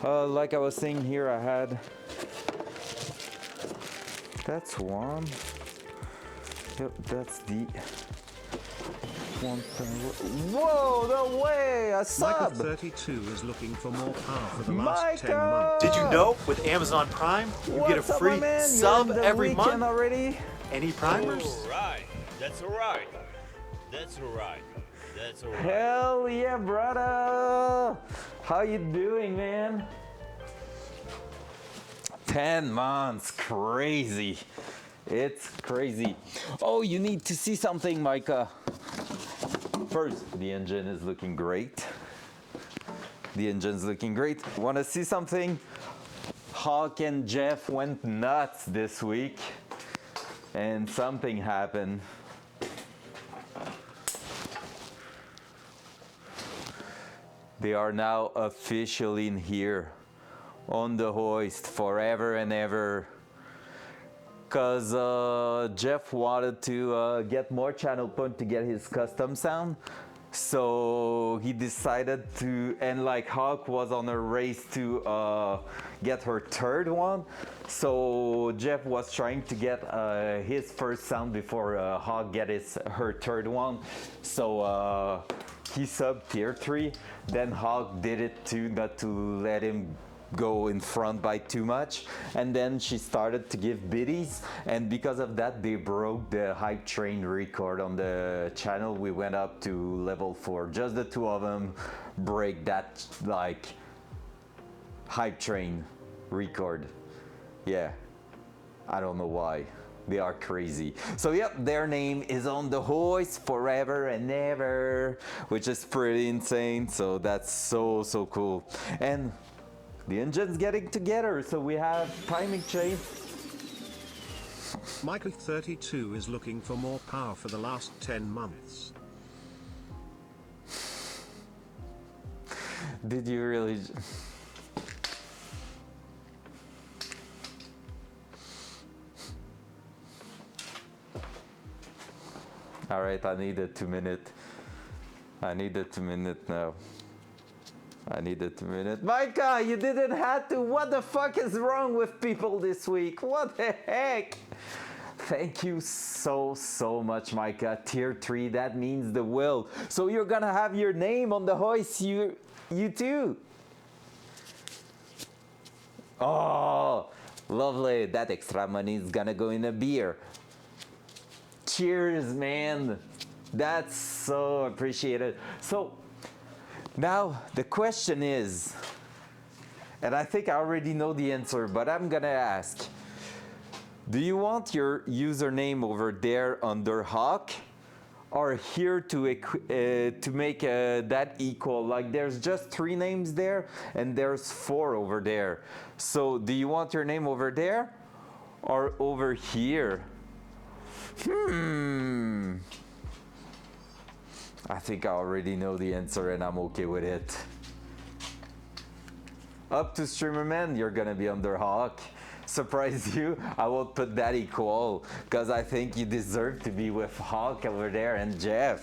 Like I was saying here, I had, that's one. Yep, that's the one. Whoa, no way, a sub! Micah32 is looking for more power for the last 10 Micah! months. Did you know with Amazon Prime, you get a What's up, free my man? sub You're in the every weekend month? already? Any primers? Alright, that's alright. That's alright. That's alright. Hell yeah, brother! How you doing, man? 10 months, crazy. It's crazy. Oh, you need to see something, Micah. First, the engine is looking great. The engine's looking great. Want to see something? Hawk and Jeff went nuts this week, and something happened. They are now officially in here on the hoist forever and ever. because Jeff wanted to get more channel point to get his custom sound. So he decided to, and like Hawk was on a race to get her third one. So Jeff was trying to get his first sound before Hawk get her third one. So he subbed tier 3. Then Hawk did it too, not to let him go in front by too much, and then she started to give biddies, and because of that they broke the hype train record on the channel. We went up to level 4, just the two of them break that like hype train record. Yeah, I don't know why. They are crazy. So yep, their name is on the hoist forever and ever, which is pretty insane. So that's so cool. And the engine's getting together, so we have timing chain. Michael 32 is looking for more power for the last 10 months. Did you really? All right, I need a 2 minute. I need a 2 minute now. I need a 2 minute. Micah, you didn't have to. What the fuck is wrong with people this week? What the heck? Thank you so much, Micah. Tier 3, that means the will. So you're gonna have your name on the hoist, you too. Oh, lovely. That extra money is gonna go in a beer. Cheers, man. That's so appreciated. So now the question is, and I think I already know the answer, but I'm gonna ask, do you want your username over there under Hawk, or here to make that equal? Like there's just 3 names there and there's 4 over there. So do you want your name over there or over here? I think I already know the answer and I'm okay with it. Up to Streamer Man, you're gonna be under Hawk. Surprise you, I won't put that equal because I think you deserve to be with Hawk over there and Jeff.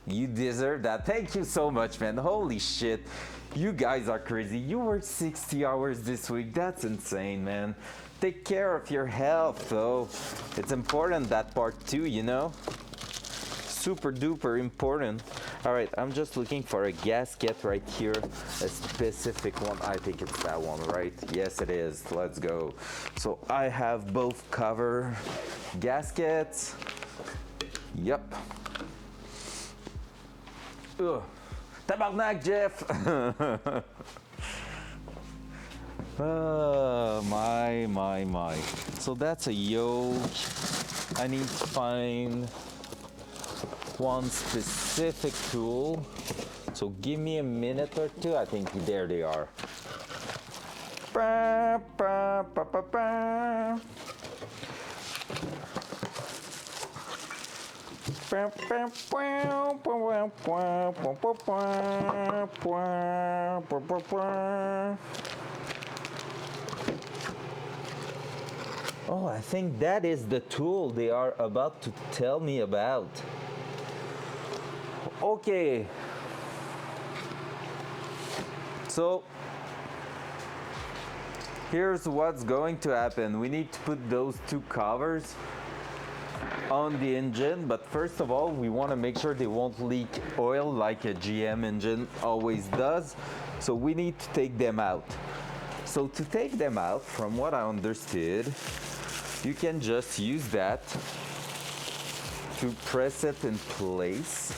You deserve that. Thank you so much, man. Holy shit. You guys are crazy. You worked 60 hours this week. That's insane, man. Take care of your health, though. It's important, that part too, you know? Super duper important. All right, I'm just looking for a gasket right here, a specific one. I think it's that one, right? Yes, it is. Let's go. So I have both cover gaskets. Yep. Ugh. Tabarnak, Jeff! My. So that's a yoke. I need to find one specific tool. So give me a minute or two. I think there they are. Oh, I think that is the tool they are about to tell me about. Okay. So here's what's going to happen. We need to put those 2 covers on the engine, but first of all, we want to make sure they won't leak oil like a GM engine always does. So we need to take them out. So to take them out, from what I understood, you can just use that to press it in place.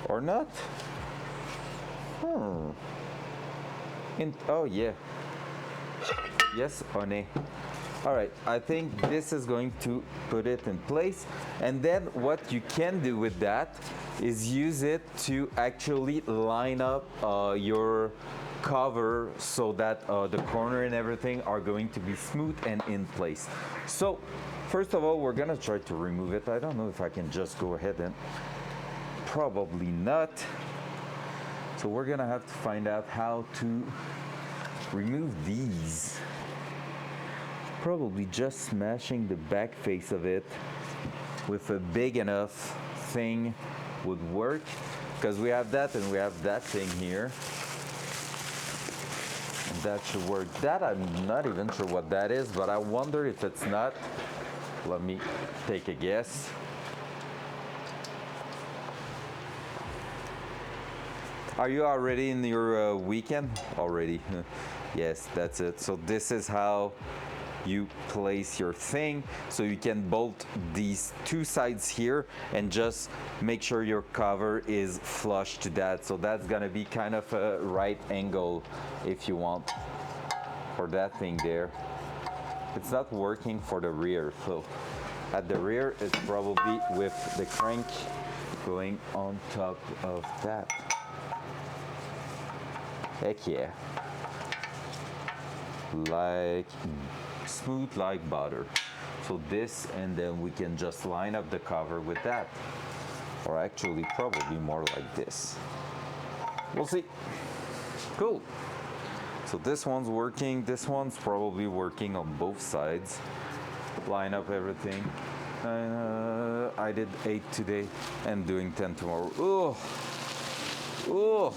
Or not? Oh yeah. Yes or nay? All right, I think this is going to put it in place. And then what you can do with that is use it to actually line up your cover so that the corner and everything are going to be smooth and in place. So first of all, we're gonna try to remove it. I don't know if I can just go ahead and probably not. So we're gonna have to find out how to remove these. Probably just smashing the back face of it with a big enough thing would work, because we have that and we have that thing here. And that should work. That I'm not even sure what that is, but I wonder if it's not. Let me take a guess. Are you already in your weekend? Already. Yes, that's it. So this is how you place your thing. So you can bolt these two sides here and just make sure your cover is flush to that. So that's gonna be kind of a right angle if you want for that thing there. It's not working for the rear. So at the rear, it's probably with the crank going on top of that. Heck yeah. Like smooth like butter. So this, and then we can just line up the cover with that. Or actually probably more like this. We'll see. Cool. So this one's working, this one's probably working on both sides. Line up everything. I did 8 today and doing 10 tomorrow. Oh. Oh.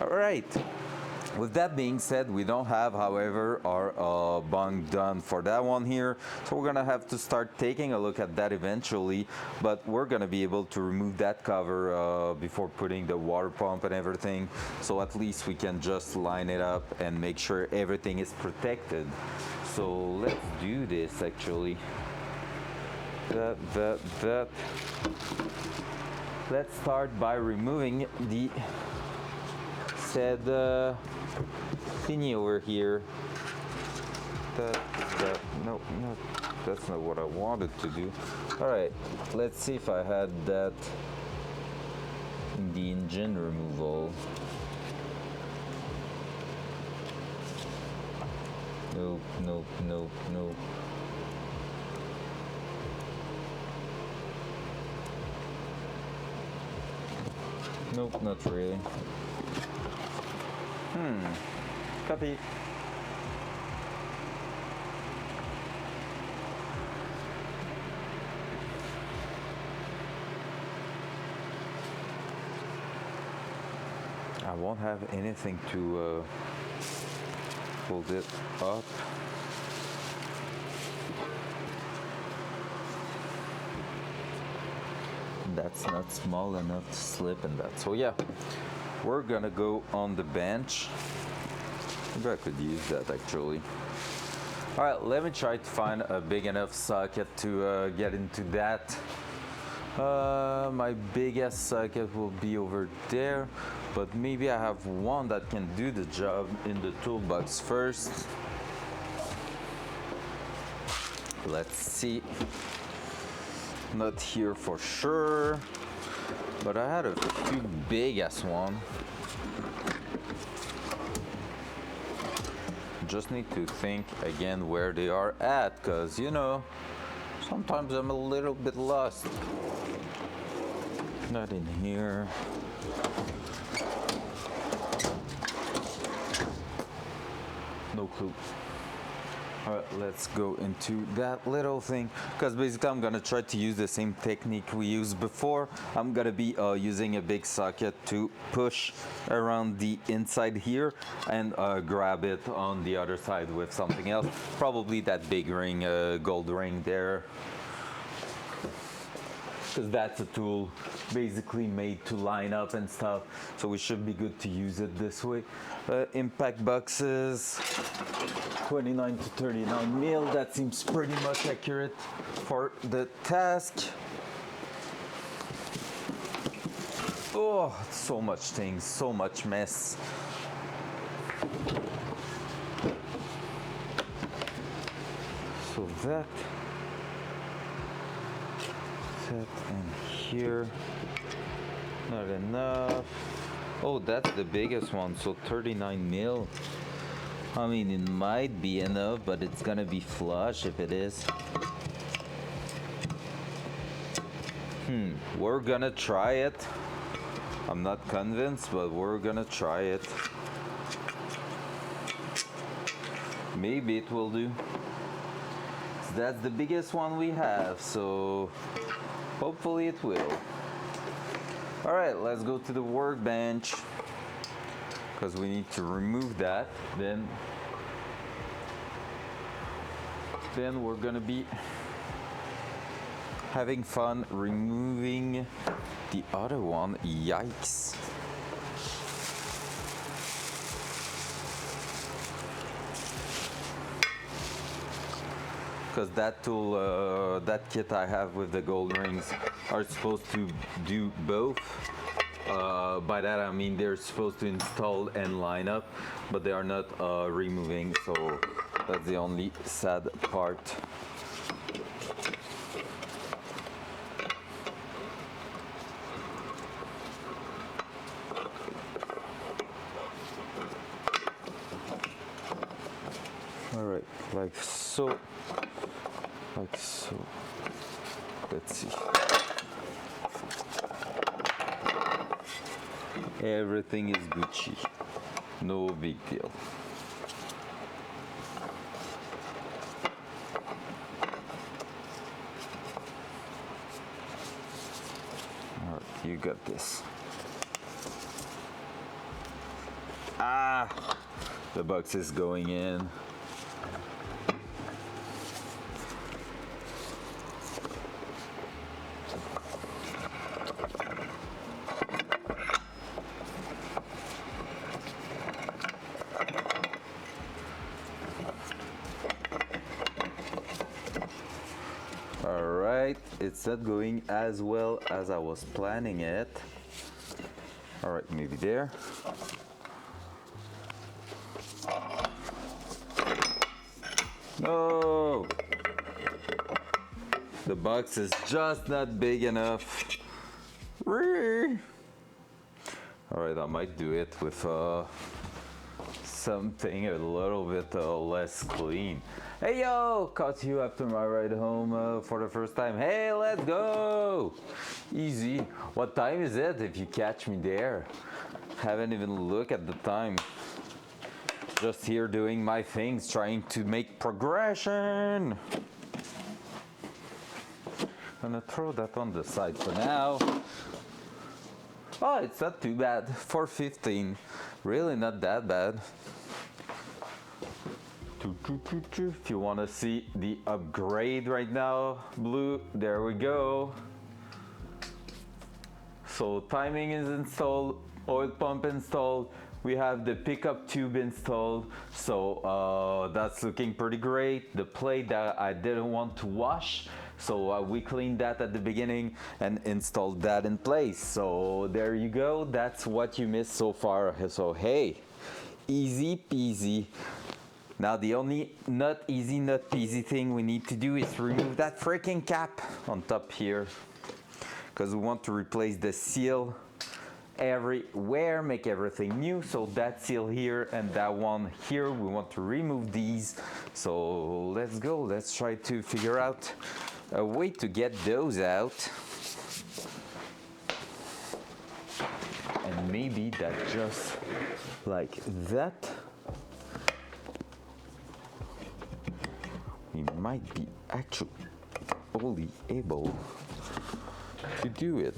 All right. With that being said, we don't have, however, our bung done for that one here. So we're gonna have to start taking a look at that eventually, but we're gonna be able to remove that cover before putting the water pump and everything. So at least we can just line it up and make sure everything is protected. So let's do this actually. That. Let's start by removing the said thingy over here. No, that's not what I wanted to do. All right, let's see if I had that in the engine removal. Nope, nope, nope, nope. Nope, not really. Copy. I won't have anything to hold it up. That's not small enough to slip in that. So yeah, we're gonna go on the bench. Maybe I could use that actually. All right, let me try to find a big enough socket to get into that. My biggest socket will be over there, but maybe I have one that can do the job in the toolbox first. Let's see. Not here for sure, but I had a few big ass one. Just need to think again where they are at, cause you know, sometimes I'm a little bit lost. Not in here. No clue. All right, let's go into that little thing, because basically I'm gonna try to use the same technique we used before. I'm gonna be using a big socket to push around the inside here and grab it on the other side with something else. Probably that big ring, gold ring there. Because that's a tool basically made to line up and stuff, so we should be good to use it this way. Impact boxes, 29 to 39 mil, that seems pretty much accurate for the task. Oh, so much things, so much mess. So that in here, not enough. Oh, that's the biggest one, so 39 mil. I mean, it might be enough, but it's gonna be flush if it is. We're gonna try it. I'm not convinced, but we're gonna try it. Maybe it will do. That's the biggest one we have, so hopefully it will. All right, let's go to the workbench because we need to remove that. Then we're gonna be having fun removing the other one. Yikes. Because that tool, that kit I have with the gold rings are supposed to do both. By that I mean they're supposed to install and line up, but they are not removing, so that's the only sad part. All right, like so. Like so. Let's see. Everything is Gucci. No big deal. All right, you got this. Ah, the box is going in. Alright, it's not going as well as I was planning it. Alright, maybe there. No! The box is just not big enough. Alright, I might do it with something a little bit less clean. Hey yo, caught you after my ride home for the first time. Hey, let's go! Easy. What time is it if you catch me there? Haven't even looked at the time. Just here doing my things, trying to make progression. Gonna throw that on the side for now. Oh, it's not too bad. 415. Really not that bad. If you want to see the upgrade right now, blue, there we go. So timing is installed, oil pump installed, we have the pickup tube installed, so that's looking pretty great. The plate that I didn't want to wash, so we cleaned that at the beginning and installed that in place. So there you go, that's what you missed so far. So hey, easy peasy. Now the only not easy, not peasy thing we need to do is remove that freaking cap on top here, because we want to replace the seal everywhere, make everything new. So that seal here and that one here, we want to remove these. So let's go, let's try to figure out a way to get those out. And maybe that just like that, we might be actually able to do it.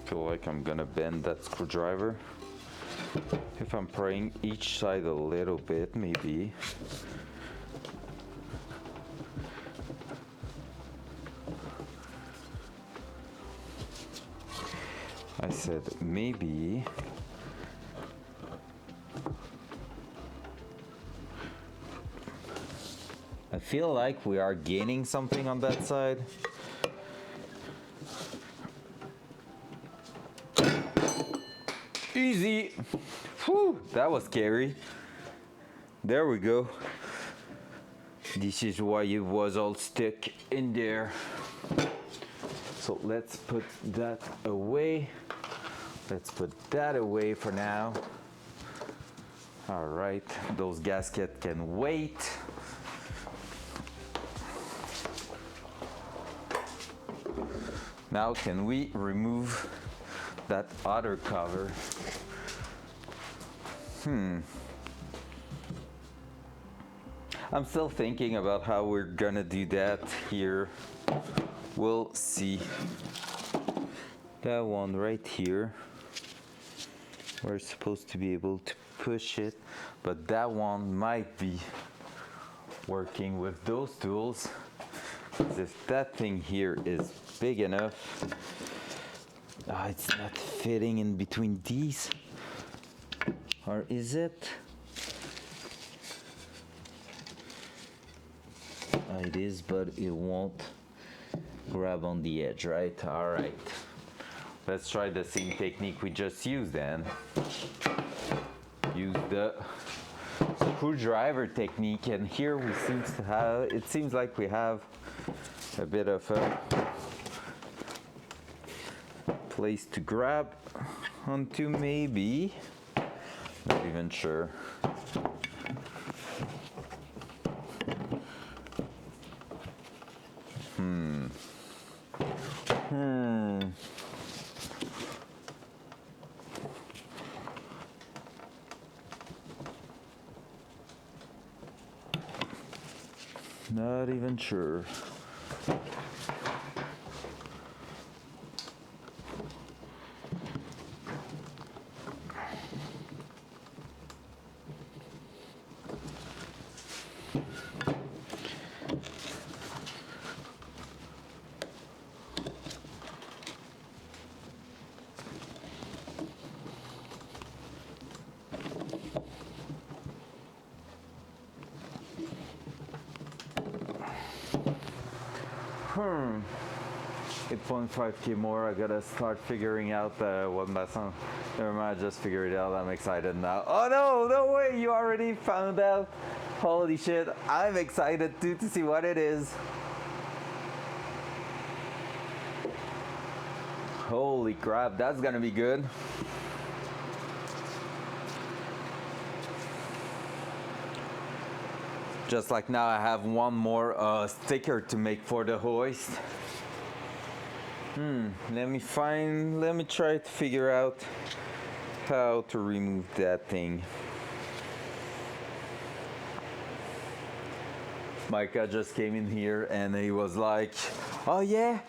Feel like I'm gonna bend that screwdriver. If I'm prying each side a little bit, maybe. I said maybe. I feel like we are gaining something on that side. Easy. Whew, that was scary. There we go. This is why it was all stuck in there. So let's put that away. Let's put that away for now. All right, those gaskets can wait. Now can we remove that other cover? I'm still thinking about how we're gonna do that here. We'll see. That one right here, we're supposed to be able to push it, but that one might be working with those tools. 'Cause if that thing here is big enough, it's not fitting in between these, or is it? It is, but it won't grab on the edge, right? All right. Let's try the same technique we just used then. Use the screwdriver technique, and here we seem to have, it seems like we have a bit of a place to grab onto, maybe. Not even sure. Not even sure. Hmm. 8.5K more. I gotta start figuring out what Datsun. Never mind, I just figured it out. I'm excited now. Oh no, no way! You already found out. Holy shit! I'm excited too to see what it is. Holy crap! That's gonna be good. Just like now, I have one more sticker to make for the hoist. Let me try to figure out how to remove that thing. Micah just came in here and he was like, oh yeah,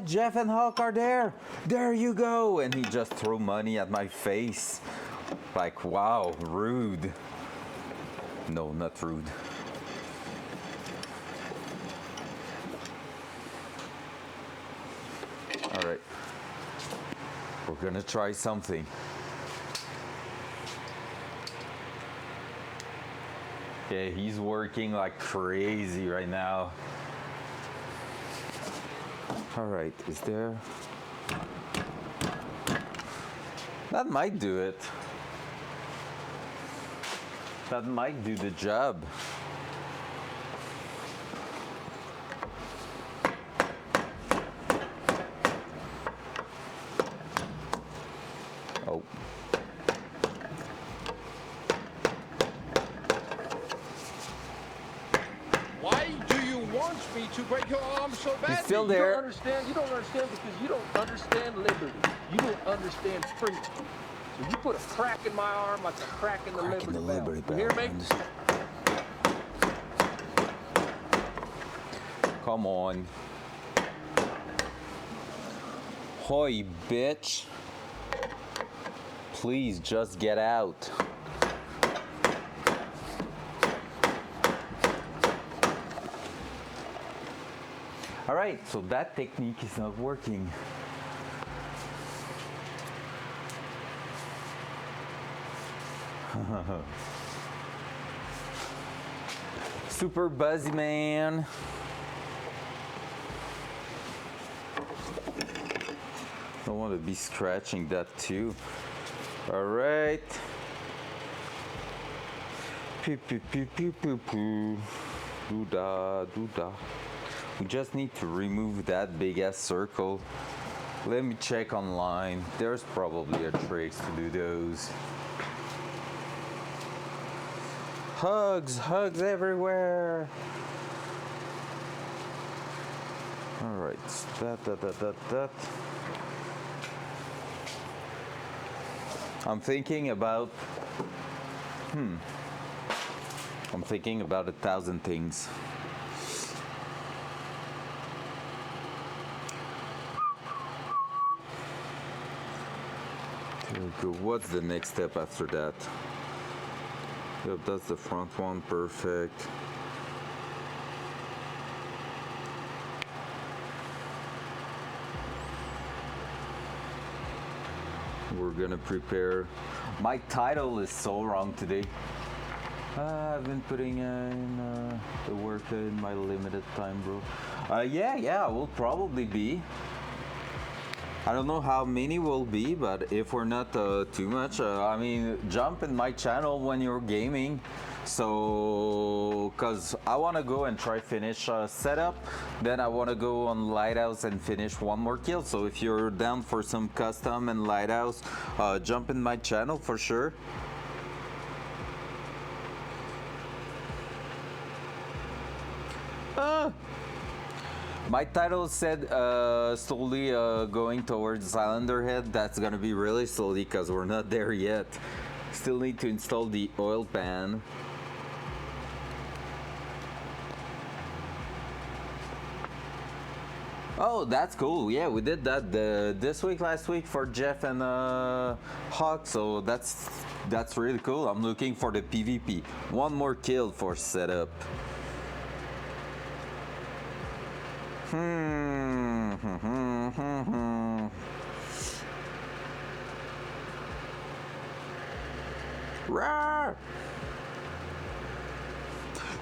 Jeff and Hawk are there. There you go. And he just threw money at my face. Like, wow, rude. No, not rude. All right, we're gonna try something. Yeah, he's working like crazy right now. All right, is there? That might do it. That might do the job. Oh. Why do you want me to break your arm so badly? He's still there. You don't understand. You don't understand because you don't understand liberty. You don't understand freedom. So you put a crack in my arm like a crack in the liberty bell. You hear me? Come on. Hoy, bitch. Please just get out. All right, so that technique is not working. Super buzzy, man. Don't want to be scratching that too. All right. Poo, poo, poo, poo, poo, poo. Doodah, doodah. We just need to remove that big ass circle. Let me check online. There's probably a trick to do those. Hugs, hugs everywhere. All right, that. I'm thinking about. I'm thinking about 1,000 things. There we go. What's the next step after that? Yep, that's the front one. Perfect. We're gonna prepare. My title is so wrong today. I've been putting in the work in my limited time, bro. Yeah, will probably be. I don't know how many will be, but if we're not too much, I mean, jump in my channel when you're gaming. So, cause I want to go and try finish setup, then I want to go on lighthouse and finish one more kill. So if you're down for some custom and lighthouse, jump in my channel for sure. My title said slowly going towards Islander Head. That's gonna be really slowly because we're not there yet. Still need to install the oil pan. Oh, that's cool. Yeah, we did that this week, last week for Jeff and Hawk. So that's really cool. I'm looking for the PvP. One more kill for setup. Rawr!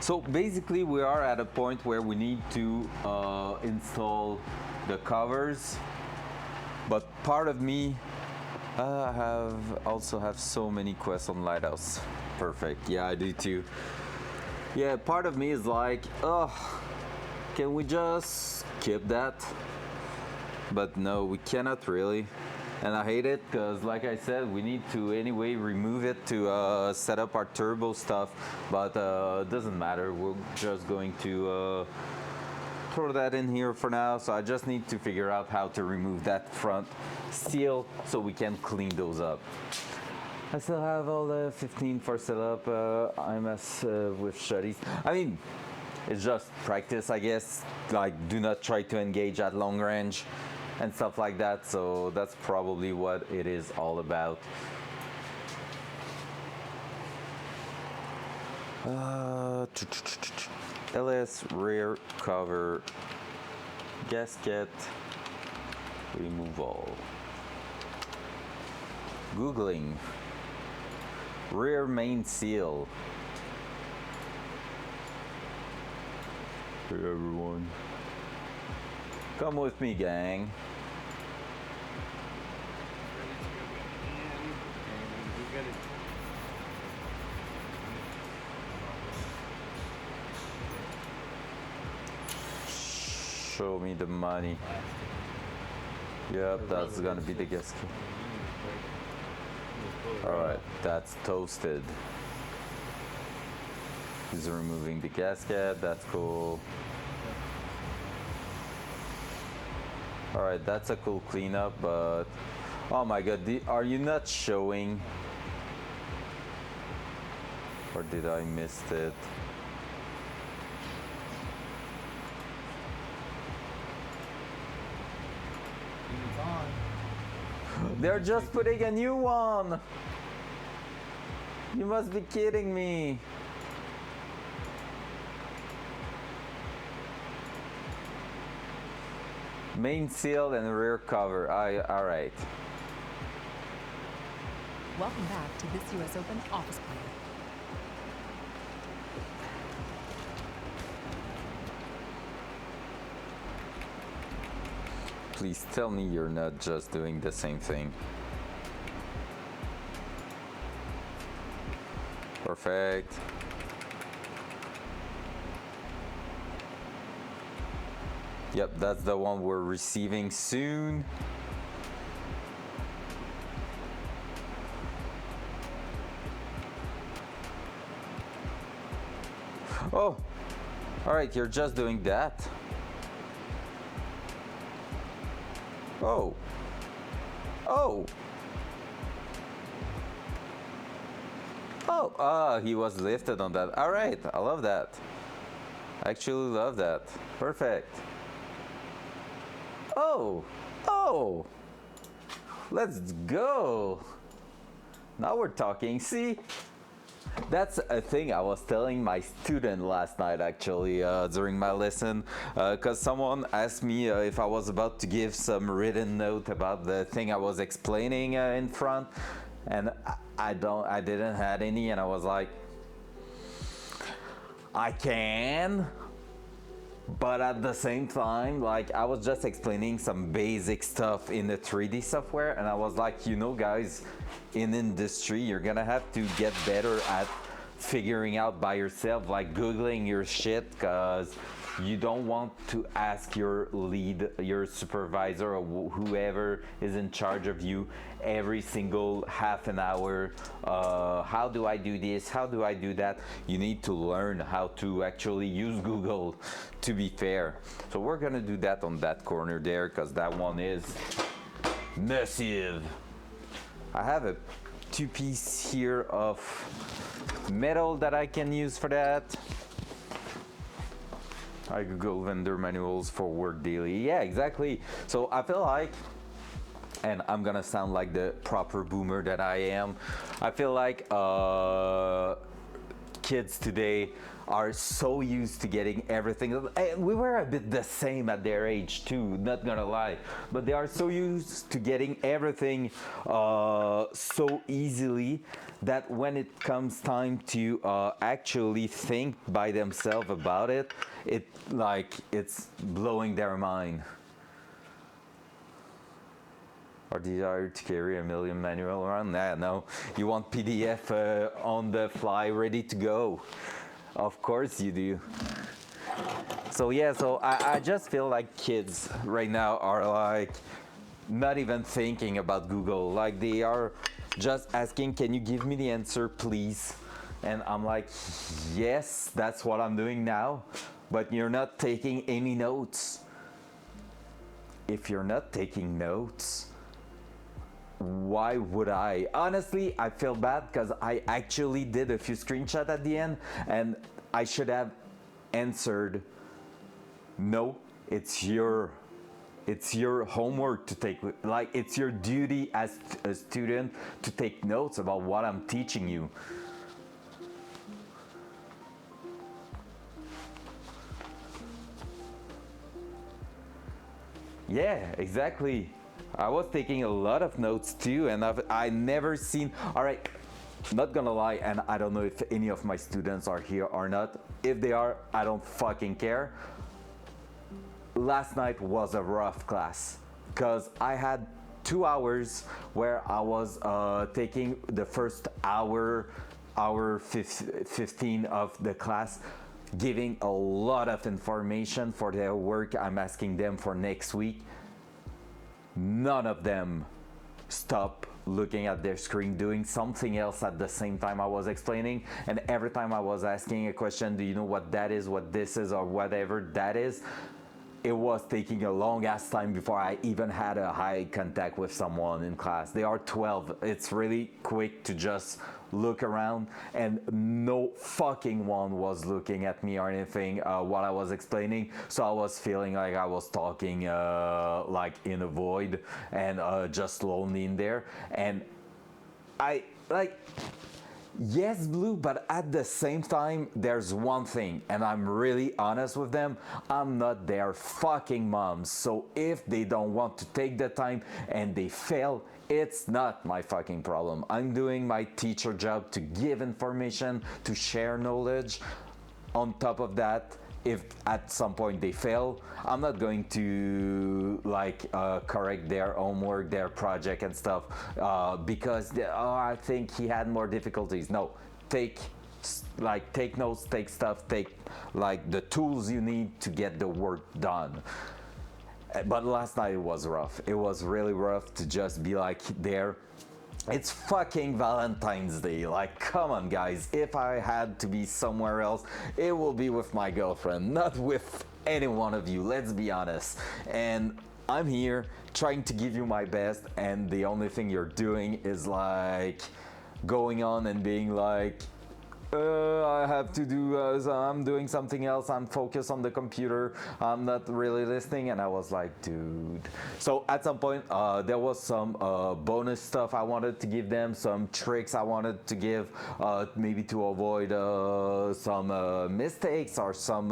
So basically we are at a point where we need to install the covers, but part of me also have so many quests on Lighthouse. Perfect. Yeah, I do too. Yeah, part of me is like, oh, can we just skip that? But no, we cannot really. And I hate it because, like I said, we need to anyway remove it to set up our turbo stuff. But it doesn't matter. We're just going to throw that in here for now. So I just need to figure out how to remove that front steel so we can clean those up. I still have all the 15 for setup. I mess with shutties. I mean, it's just practice, I guess. Like, do not try to engage at long range and stuff like that. So that's probably what it is all about. LS rear cover gasket removal. Googling rear main seal. Hey everyone, come with me, gang. Show me the money. Yep, that's gonna be the gasket. Alright, that's toasted. He's removing the gasket, that's cool. Alright, that's a cool cleanup, but oh my god, are you not showing? Or did I miss it? They're just putting a new one! You must be kidding me! Main seal and rear cover. Alright. Welcome back to this US Open office plan. Please tell me you're not just doing the same thing. Perfect. Yep, that's the one we're receiving soon. Oh, all right, you're just doing that. Oh. Oh. Oh, he was lifted on that. All right, I love that. I actually love that. Perfect. Oh, oh, let's go. Now we're talking. See, that's a thing I was telling my student last night actually during my lesson, because someone asked me if I was about to give some written note about the thing I was explaining in front, and I didn't have any, and I was like, I can, but at the same time, like, I was just explaining some basic stuff in the 3D software, and I was like, you know, guys, in industry, you're gonna have to get better at figuring out by yourself, like Googling your shit, because you don't want to ask your lead, your supervisor, or whoever is in charge of you every single half an hour. How do I do this? How do I do that? You need to learn how to actually use Google, to be fair. So we're gonna do that on that corner there, because that one is massive. I have a 2-piece here of metal that I can use for that. I Google vendor manuals for work daily. Yeah, exactly. So I feel like, and I'm gonna sound like the proper boomer that I am, I feel like kids today are so used to getting everything. And we were a bit the same at their age too, not gonna lie. But they are so used to getting everything so easily that when it comes time to actually think by themselves about it, it's blowing their mind. Or desire to carry a million manual around? Nah, no. You want PDF on the fly, ready to go. Of course you do. So yeah, so I just feel like kids right now are like not even thinking about Google. Like they are just asking, can you give me the answer, please? And I'm like, yes, that's what I'm doing now. But you're not taking any notes. If you're not taking notes, why would I? Honestly, I feel bad because I actually did a few screenshots at the end, and I should have answered, no, it's your homework to take, like it's your duty as a student to take notes about what I'm teaching you. Yeah, exactly. I was taking a lot of notes too, and I never seen. All right, not gonna lie, and I don't know if any of my students are here or not. If they are, I don't fucking care. Last night was a rough class because I had 2 hours where I was taking the first hour 15 of the class, giving a lot of information for their work I'm asking them for next week. None of them stop looking at their screen doing something else at the same time I was explaining, and every time I was asking a question, do you know what that is, what this is, or whatever that is, it was taking a long ass time before I even had a high contact with someone in class. They are 12. It's really quick to just look around, and no fucking one was looking at me or anything while I was explaining. So I was feeling like I was talking like in a void and just lonely in there. And I like, yes, Blue, but at the same time, there's one thing, and I'm really honest with them, I'm not their fucking mom. So if they don't want to take the time and they fail, it's not my fucking problem. I'm doing my teacher job to give information, to share knowledge. On top of that, if at some point they fail, I'm not going to like correct their homework, their project and stuff because I think he had more difficulties. No, take notes, take stuff, take like the tools you need to get the work done. But last night it was rough. It was really rough to just be like there. It's fucking Valentine's Day. Like, come on, guys. If I had to be somewhere else, it will be with my girlfriend, not with any one of you. Let's be honest. And I'm here trying to give you my best, and the only thing you're doing is like going on and being like, I have to do, I'm doing something else, I'm focused on the computer, I'm not really listening. And I was like, dude. So at some point, there was some bonus stuff I wanted to give them, some tricks I wanted to give, maybe to avoid some mistakes or some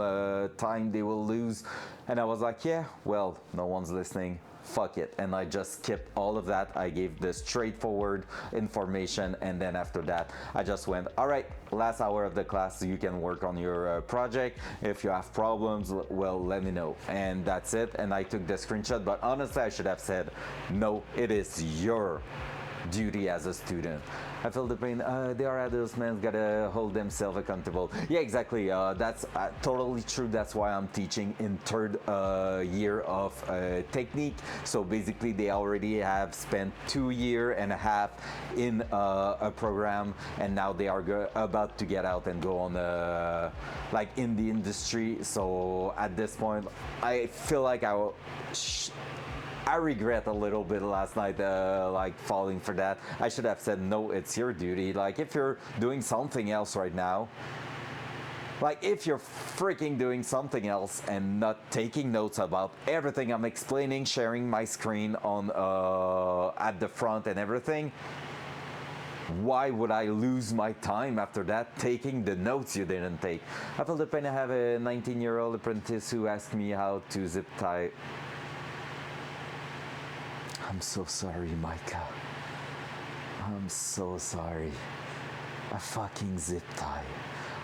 time they will lose. And I was like, yeah, well, no one's listening. Fuck it. And I just skipped all of that. I gave the straightforward information, and then after that I just went, all right, last hour of the class, you can work on your project. If you have problems, well, let me know. And that's it. And I took the screenshot, but honestly I should have said, no, it is your duty as a student. I feel the pain. They are adults, man. Gotta hold themselves accountable. Yeah, exactly. That's totally true. That's why I'm teaching in third year of technique. So basically, they already have spent 2.5 years in a program, and now they are about to get out and go on like in the industry. So at this point, I feel like I regret a little bit last night, like falling for that. I should have said, no, it's your duty. Like, if you're doing something else right now, like if you're freaking doing something else and not taking notes about everything I'm explaining, sharing my screen on at the front and everything, why would I lose my time after that taking the notes you didn't take? I feel the pain. I have a 19-year-old apprentice who asked me how to zip tie. I'm so sorry, Micah. I'm so sorry. A fucking zip tie.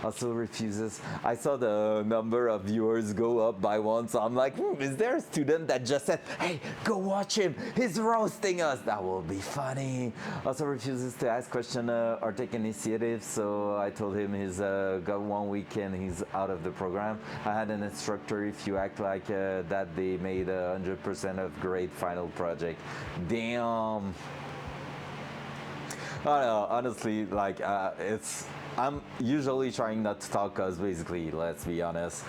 Also refuses. I saw the number of viewers go up by one, so I'm like, is there a student that just said, hey, go watch him, he's roasting us? That will be funny. Also refuses to ask question or take initiative, so I told him he's got 1 week and he's out of the program. I had an instructor, if you act like that, they made 100% of grade final project. Damn. I don't know, honestly, like, I'm usually trying not to talk because basically, let's be honest,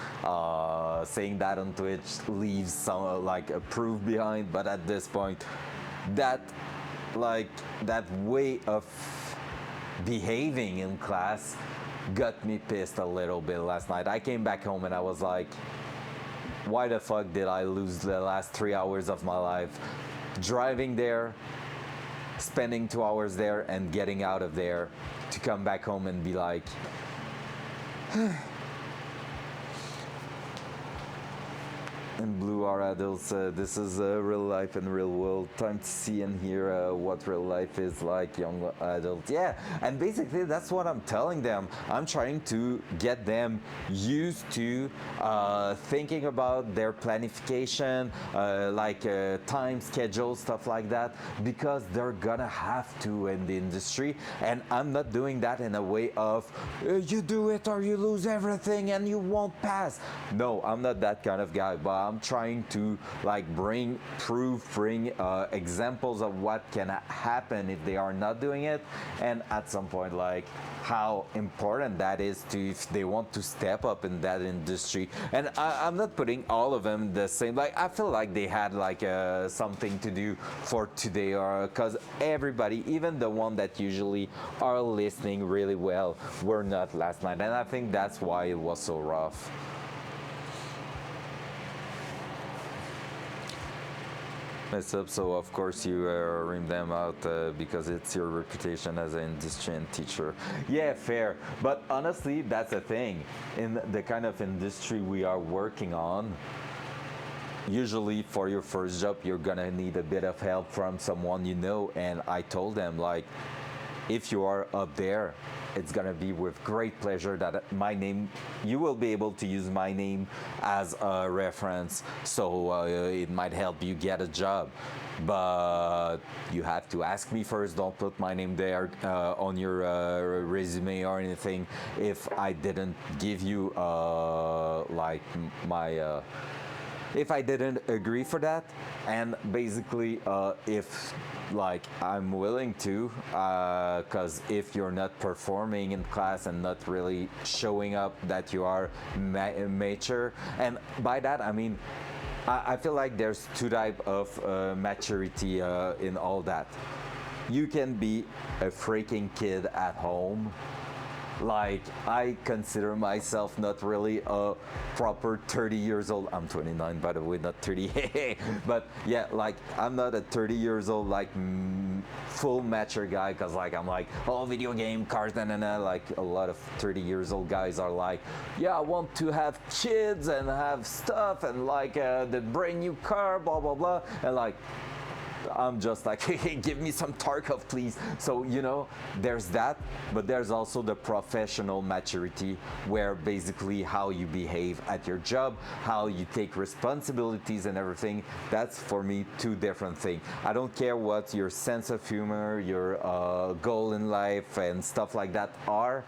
saying that on Twitch leaves some like a proof behind, but at this point, that way of behaving in class got me pissed a little bit last night. I came back home and I was like, why the fuck did I lose the last 3 hours of my life driving there, spending 2 hours there and getting out of there to come back home and be like, and blue are adults. This is real life and real world. Time to see and hear what real life is like, young adults. Yeah, and basically that's what I'm telling them. I'm trying to get them used to thinking about their planification, time schedule, stuff like that, because they're gonna have to in the industry. And I'm not doing that in a way of you do it or you lose everything and you won't pass. No, I'm not that kind of guy, but I'm trying to bring examples of what can happen if they are not doing it, and at some point how important that is to if they want to step up in that industry. And I'm not putting all of them the same. I feel like they had something to do for today, or because everybody, even the one that usually are listening really well, were not last night, and I think that's why it was so rough. Mess up, so of course you ream them out because it's your reputation as an industry and teacher. Yeah, fair. But honestly, that's the thing. In the kind of industry we are working on, usually for your first job, you're gonna need a bit of help from someone you know. And I told them, if you are up there, it's gonna be with great pleasure that you will be able to use my name as a reference, so it might help you get a job. But you have to ask me first. Don't put my name there on your resume or anything if I didn't give you if I didn't agree for that, and basically if like I'm willing to, because if you're not performing in class and not really showing up that you are mature, and by that I mean I feel like there's two type of maturity in all that. You can be a freaking kid at home. Like, I consider myself not really a proper 30 years old. I'm 29, by the way, not 30. But yeah, like, I'm not a 30 years old, like, full mature guy, because, like, I'm like, oh, video game, cars, like, a lot of 30 years old guys are like, yeah, I want to have kids and have stuff and, like, the brand new car, blah, blah, blah. And, like, I'm just like, hey, give me some Tarkov, please. So, you know, there's that, but there's also the professional maturity, where basically how you behave at your job, how you take responsibilities and everything. That's, for me, two different things. I don't care what your sense of humor, your goal in life and stuff like that are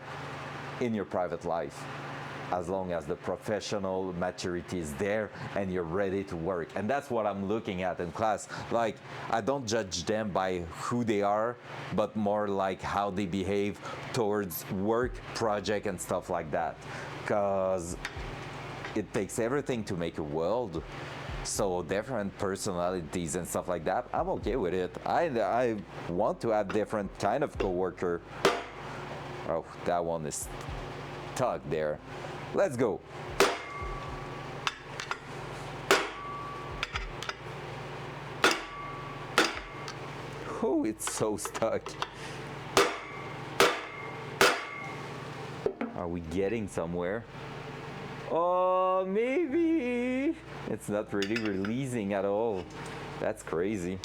in your private life, as long as the professional maturity is there and you're ready to work. And that's what I'm looking at in class. Like, I don't judge them by who they are, but more like how they behave towards work, project, and stuff like that. Because it takes everything to make a world. So different personalities and stuff like that, I'm okay with it. I want to have different kind of coworker. Oh, that one is stuck there. Let's go. Oh, it's so stuck. Are we getting somewhere? Oh, maybe. It's not really releasing at all. That's crazy.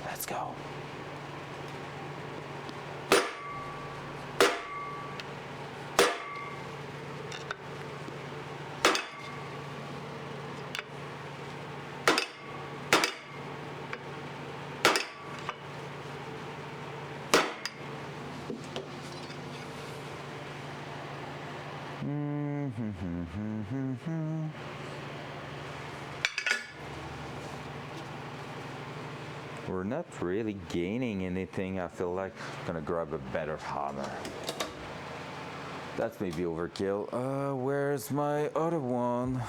Let's go. We're not really gaining anything. I feel like I'm gonna grab a better hammer. That's maybe overkill. Where's my other one?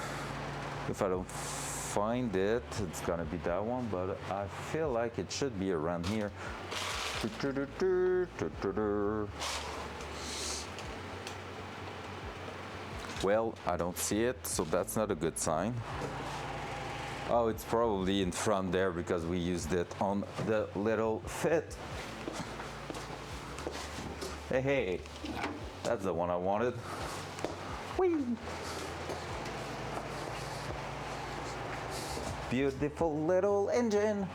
If I don't find it, it's gonna be that one, but I feel like it should be around here. Well, I don't see it, so that's not a good sign. Oh, it's probably in front there because we used it on the little fit. Hey, hey, that's the one I wanted. Whee! Beautiful little engine.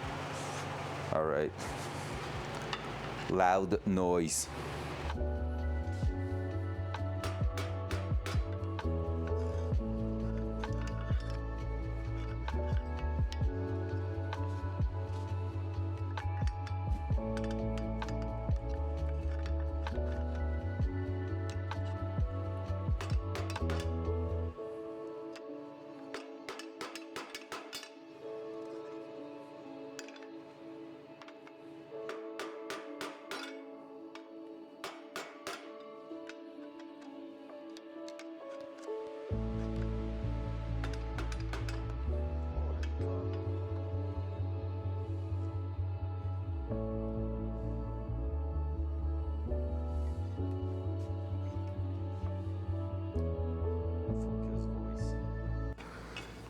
All right. Loud noise.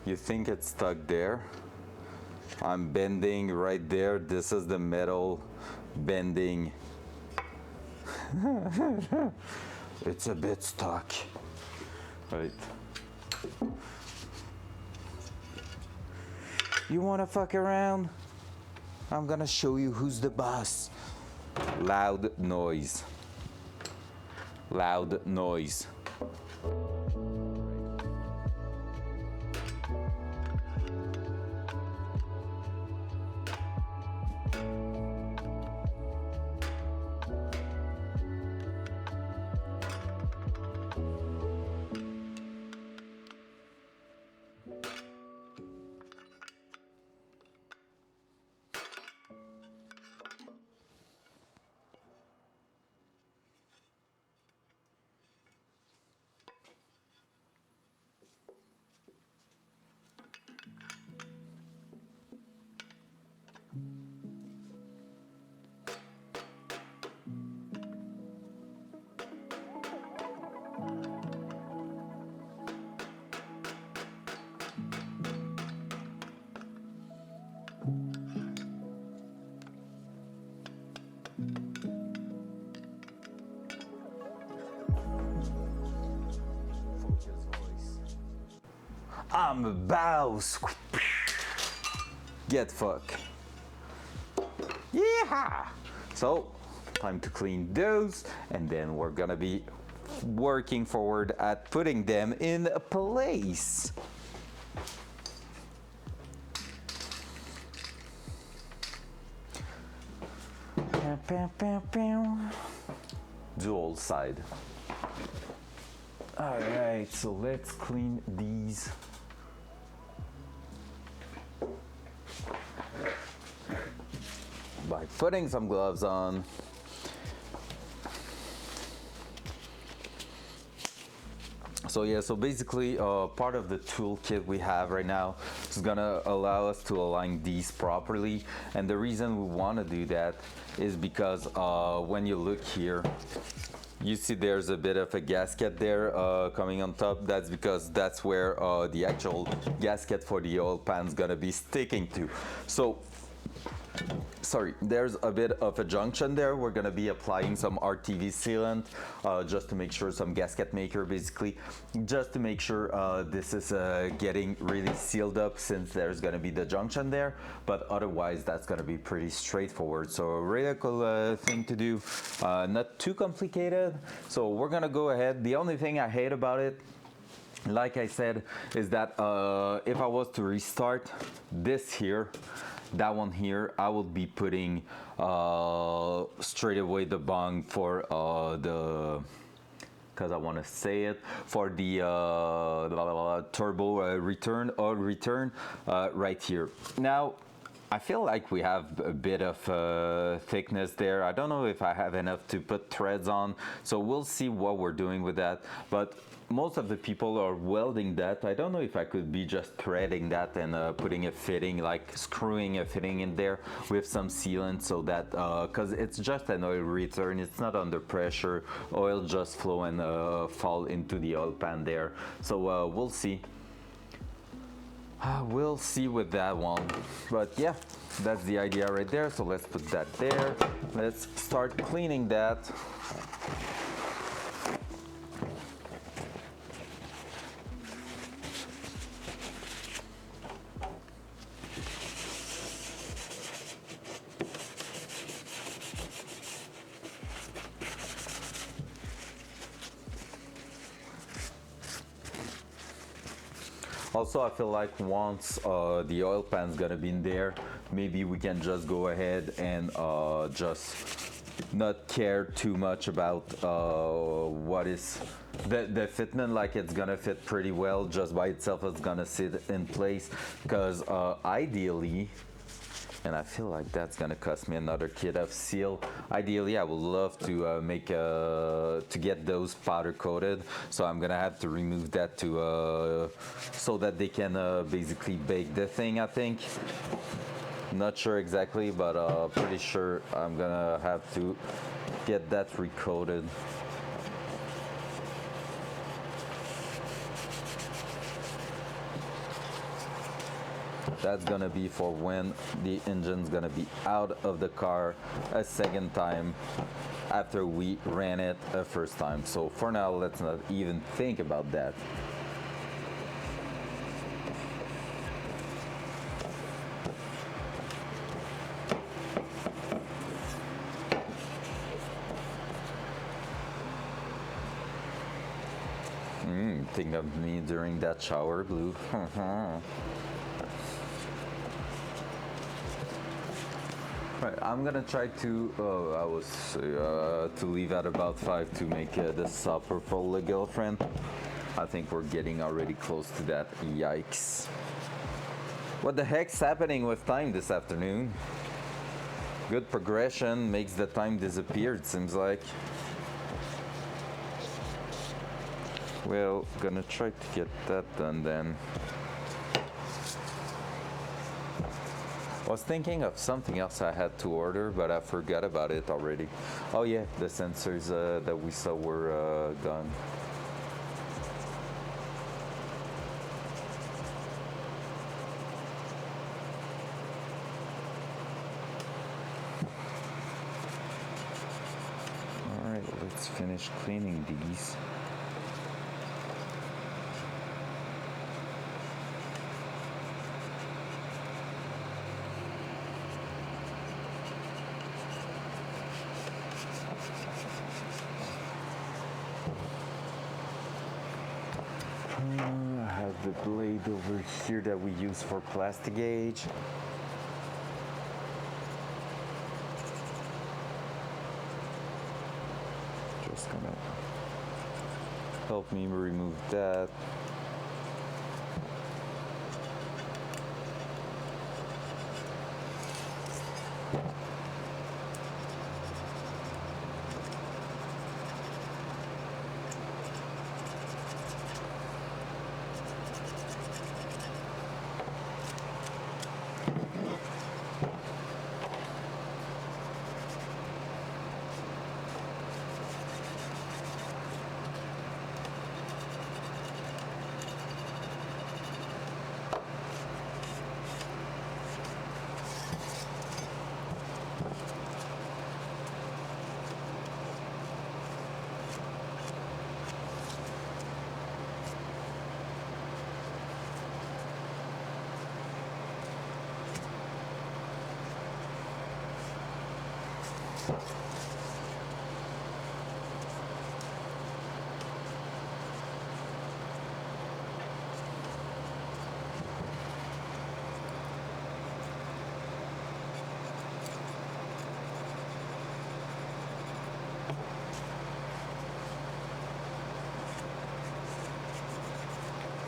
You think it's stuck there? I'm bending right there. This is the metal bending. It's a bit stuck. Right. You wanna fuck around? I'm gonna show you who's the boss. Loud noise. Loud noise. I'm a boss. Get fuck. Yeah. So, time to clean those, and then we're gonna be working forward at putting them in place. Dual side. All right, so let's clean these. By putting some gloves on. So yeah, so basically part of the toolkit we have right now is gonna allow us to align these properly, and the reason we want to do that is because when you look here, you see there's a bit of a gasket there coming on top. That's because that's where the actual gasket for the oil pan is gonna be sticking to. So sorry, there's a bit of a junction there. We're gonna be applying some RTV sealant just to make sure, some gasket maker basically, just to make sure this is getting really sealed up, since there's gonna be the junction there, but otherwise that's gonna be pretty straightforward. So a really cool thing to do, not too complicated. So we're gonna go ahead. The only thing I hate about it, like I said, is that if I was to restart this here, that one here, I will be putting straight away the bung for because I want to say it, for the turbo return or return right here. Now, I feel like we have a bit of thickness there. I don't know if I have enough to put threads on, so we'll see what we're doing with that. But most of the people are welding that. I don't know if I could be just threading that and putting a fitting, like screwing a fitting in there with some sealant, so that because it's just an oil return, it's not under pressure, oil just flow and fall into the oil pan there. So we'll see. We'll see with that one, but yeah, that's the idea right there. So let's put that there. Let's start cleaning that. Also, I feel like once the oil pan's gonna be in there, maybe we can just go ahead and just not care too much about what is the fitment. Like, it's gonna fit pretty well just by itself. It's gonna sit in place, because ideally, and I feel like that's gonna cost me another kit of seal. Ideally, I would love to to get those powder coated. So I'm gonna have to remove that to so that they can basically bake the thing, I think. Not sure exactly, but pretty sure I'm gonna have to get that recoated. That's gonna be for when the engine's gonna be out of the car a second time after we ran it a first time. So for now, let's not even think about that. Think of me during that shower, Blue. Right, I'm gonna try to. I was to leave at about 5 to make the supper for the girlfriend. I think we're getting already close to that. Yikes! What the heck's happening with time this afternoon? Good progression makes the time disappear, it seems like. Well, gonna try to get that done then. I was thinking of something else I had to order, but I forgot about it already. Oh yeah, the sensors that we saw were gone. All right, let's finish cleaning these. the blade over here that we use for plastic gauge. Just gonna help me remove that.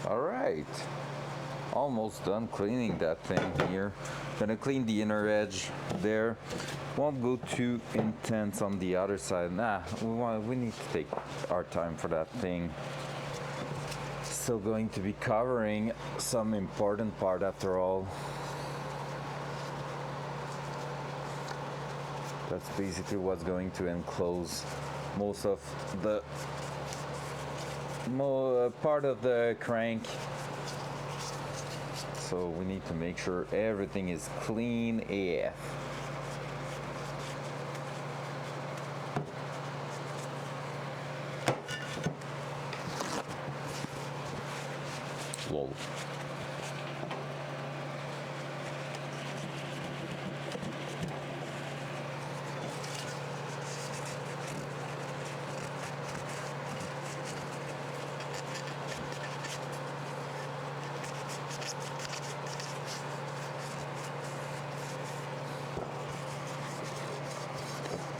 All right, almost done cleaning that thing here. Gonna clean the inner edge there. Won't go too intense on the other side. Nah, we need to take our time for that thing. Still going to be covering some important part after all. That's basically what's going to enclose most of the part of the crank. So we need to make sure everything is clean AF. Lol.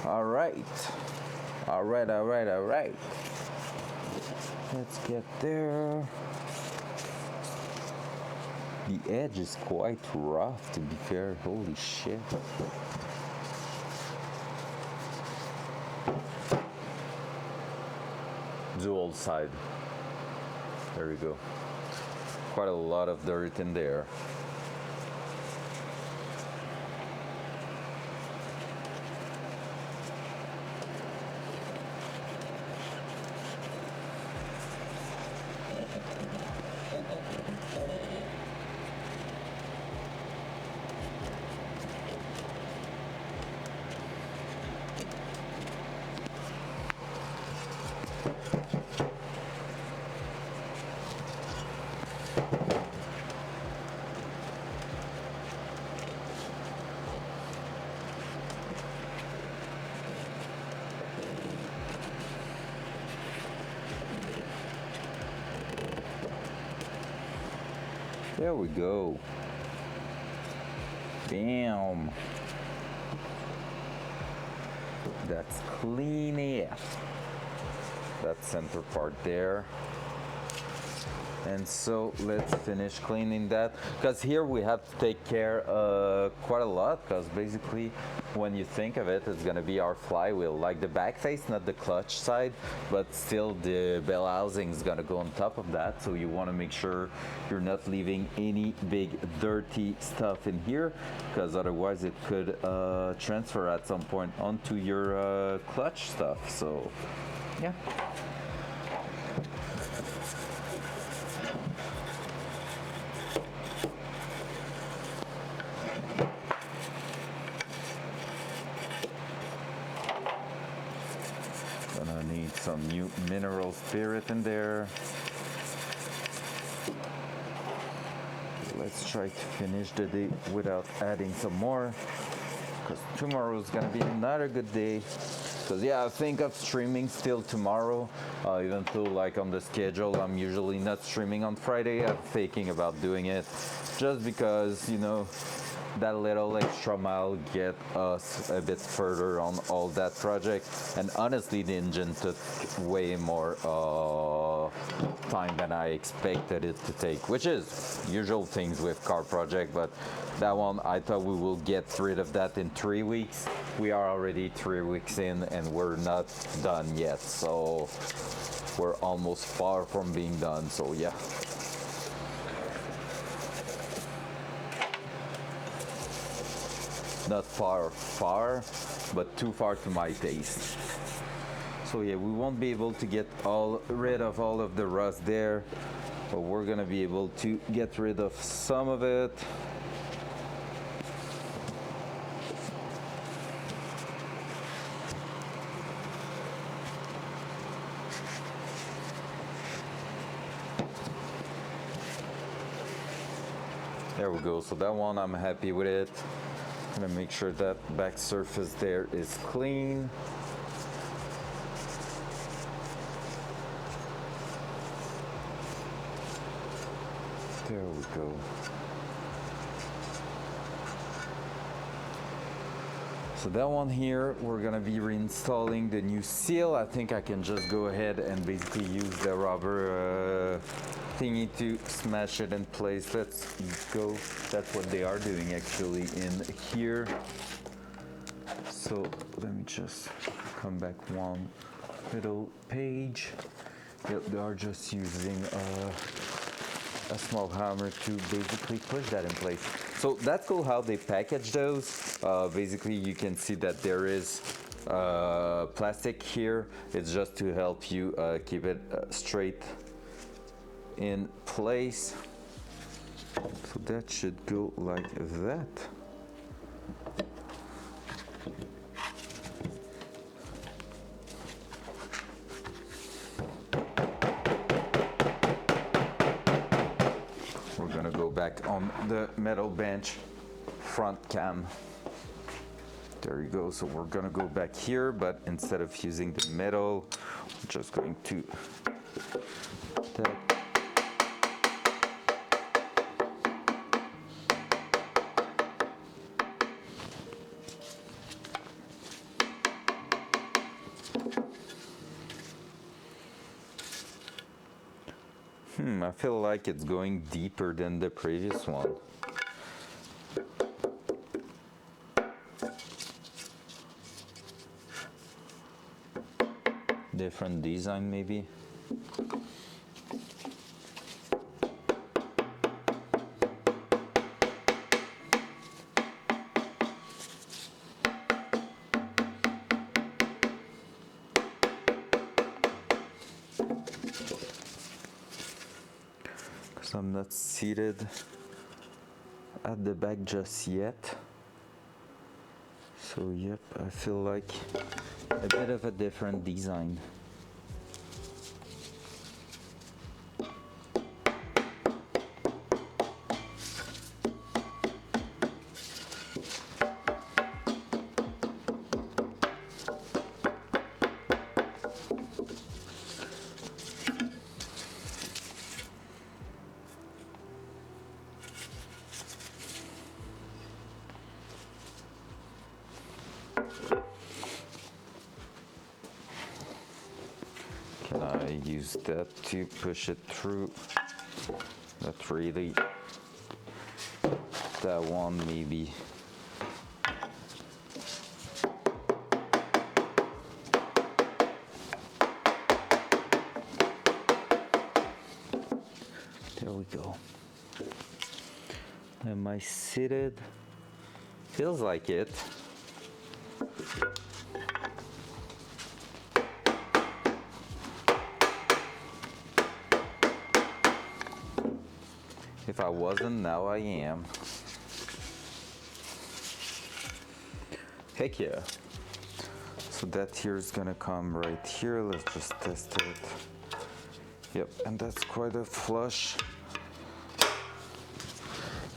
All right. Let's get there. The edge is quite rough, to be fair. Holy shit. Dual side. There we go. Quite a lot of dirt in there. There we go. Bam. That's clean AF. That center part there. And so let's finish cleaning that, because here we have to take care quite a lot, because basically when you think of it, it's going to be our flywheel, like the back face, not the clutch side, but still the bell housing is going to go on top of that. So you want to make sure you're not leaving any big dirty stuff in here, because otherwise it could transfer at some point onto your clutch stuff. So yeah. Gonna need some new mineral spirit in there. Let's try to finish the day without adding some more, because tomorrow is gonna be another good day. Because yeah, I think of streaming still tomorrow, even though like on the schedule I'm usually not streaming on Friday. I'm thinking about doing it just because, you know, that little extra mile get us a bit further on all that project. And honestly, the engine took way more time than I expected it to take, which is usual things with car project. But that one, I thought we will get rid of that in 3 weeks. We are already 3 weeks in and we're not done yet. So we're almost far from being done. So yeah. Not far, but too far to my taste. So yeah, we won't be able to get rid of all of the rust there, but we're gonna be able to get rid of some of it. There we go, so that one I'm happy with it. Gonna make sure that back surface there is clean. There we go. So that one here, we're gonna be reinstalling the new seal. I think I can just go ahead and basically use the rubber thingy to smash it in place. Let's go. That's what they are doing actually in here. So let me just come back one little page. Yep, they are just using a small hammer to basically push that in place. So that's cool how they package those. Basically you can see that there is plastic here. It's just to help you keep it straight in place. So that should go like that. We're gonna go back on the metal bench front cam. There you go. So we're gonna go back here, but instead of using the metal, we're just going to that. I feel like it's going deeper than the previous one. Different design maybe. I'm not seated at the back just yet. So yep, I feel like a bit of a different design. Can I use that to push it through? Not really. That one maybe. There we go. Am I seated? Feels like it. If I wasn't, now I am. Heck yeah. So that here is gonna come right here. Let's just test it. Yep, and that's quite a flush.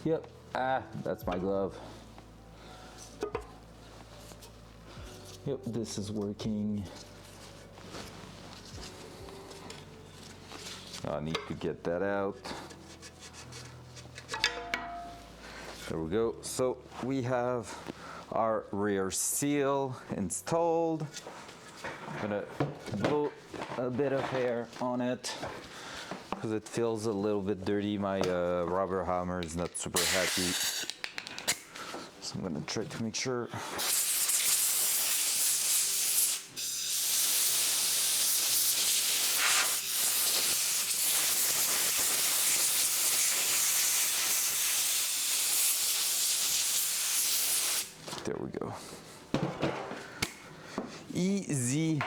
Yep, that's my glove. Yep, this is working. I need to get that out. There we go. So we have our rear seal installed. I'm gonna blow a bit of air on it because it feels a little bit dirty. My rubber hammer is not super happy. So I'm gonna try to make sure. There we go. Easy.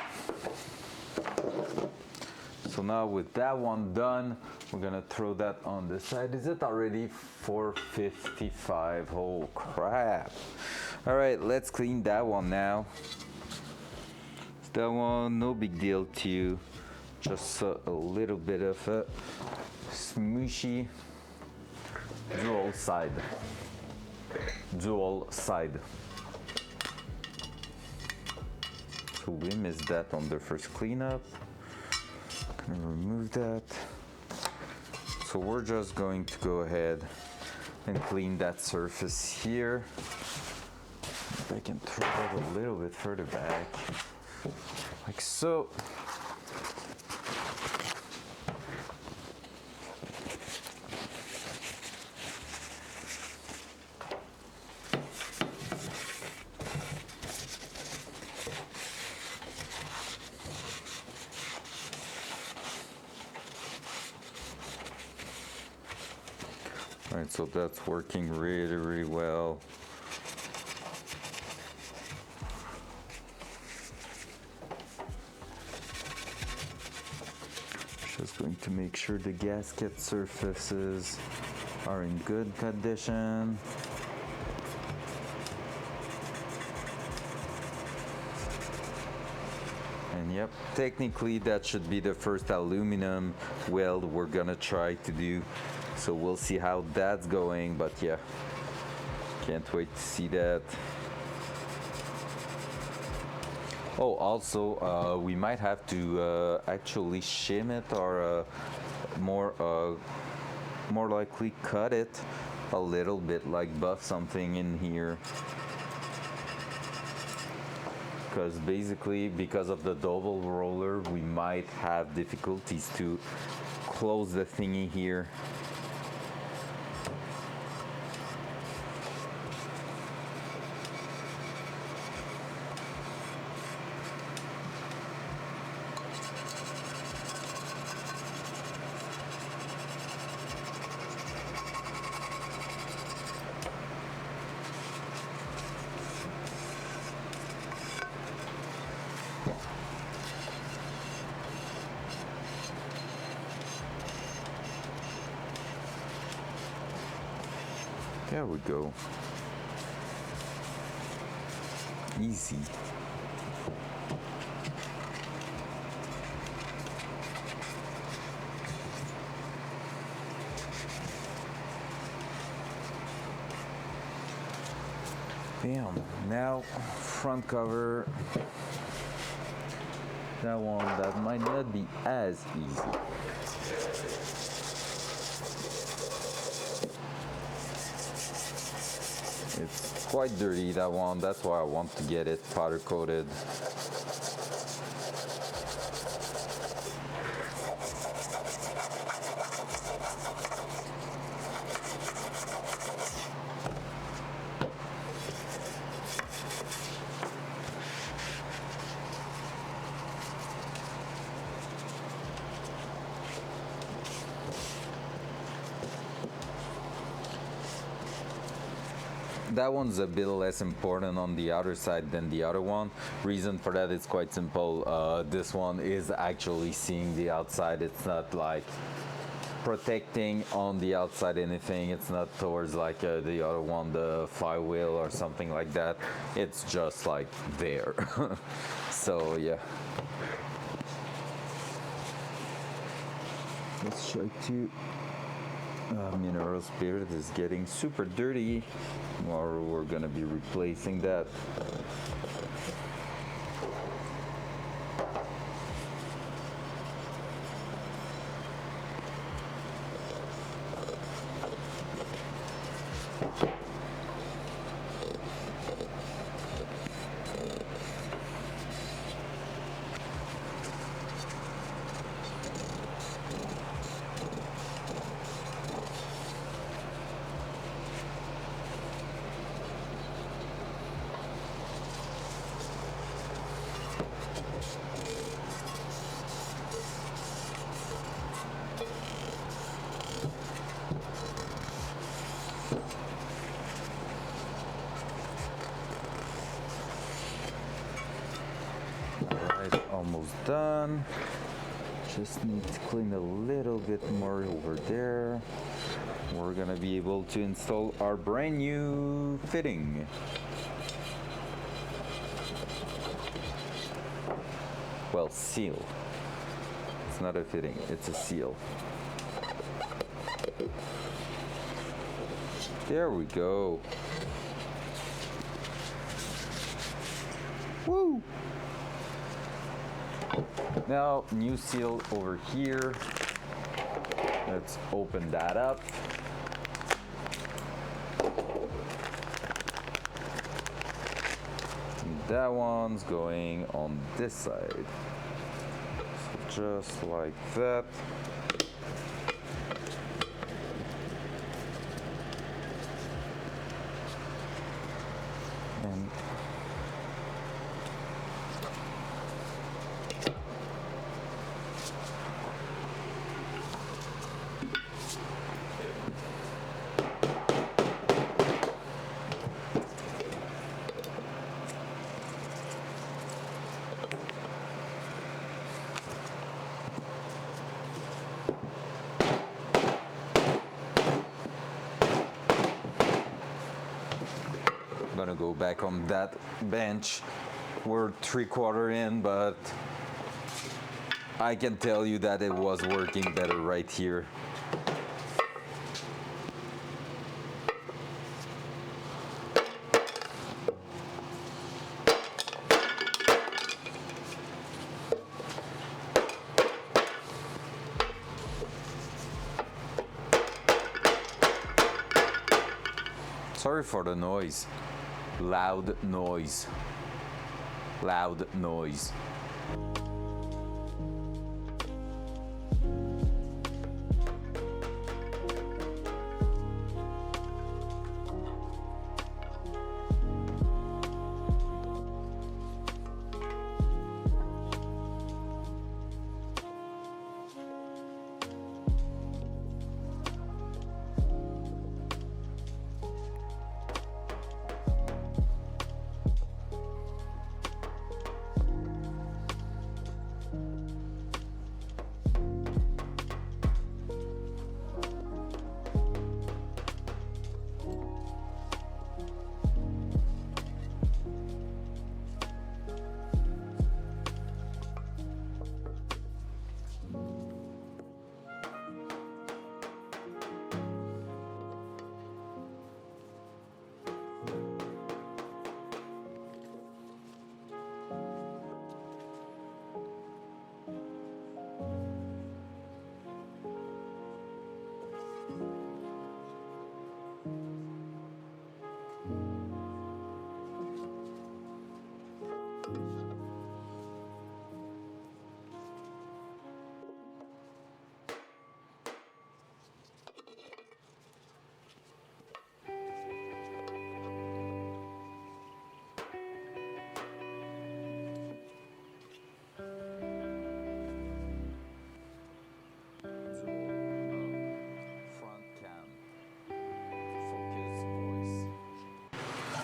So now with that one done, we're gonna throw that on the side. Is it already 4:55? Oh crap. All right, let's clean that one now. That one, no big deal too. Just a little bit of a smooshy dual side. So we missed that on the first cleanup. Gonna remove that. So we're just going to go ahead and clean that surface here. If I can throw it a little bit further back, like so. All right, so that's working really, really well. Just going to make sure the gasket surfaces are in good condition. And yep, technically that should be the first aluminum weld we're gonna try to do. So we'll see how that's going, but yeah, can't wait to see that. Oh, also, we might have to actually shim it or more likely cut it a little bit, like buff something in here. Because basically, because of the double roller, we might have difficulties to close the thingy here. There we go. Easy. Bam. Now, front cover. That one, that might not be as easy. It's quite dirty, that one. That's why I want to get it powder coated. That one's a bit less important on the outer side than the other one. Reason for that is quite simple. This one is actually seeing the outside. It's not like protecting on the outside anything. It's not towards like the other one, the flywheel or something like that. It's just like there. So yeah. Let's try to. Mineral spirit is getting super dirty, or we're gonna be replacing that. Alright, almost done. Just need to clean a little bit more over there. We're gonna be able to install our brand new fitting. Well, seal. It's not a fitting, it's a seal. There we go. Woo! Now, new seal over here. Let's open that up. And that one's going on this side. So just like that. And I'm gonna go back on that bench. We're 3/4 in, but I can tell you that it was working better right here. Sorry for the noise. Loud noise. Loud noise.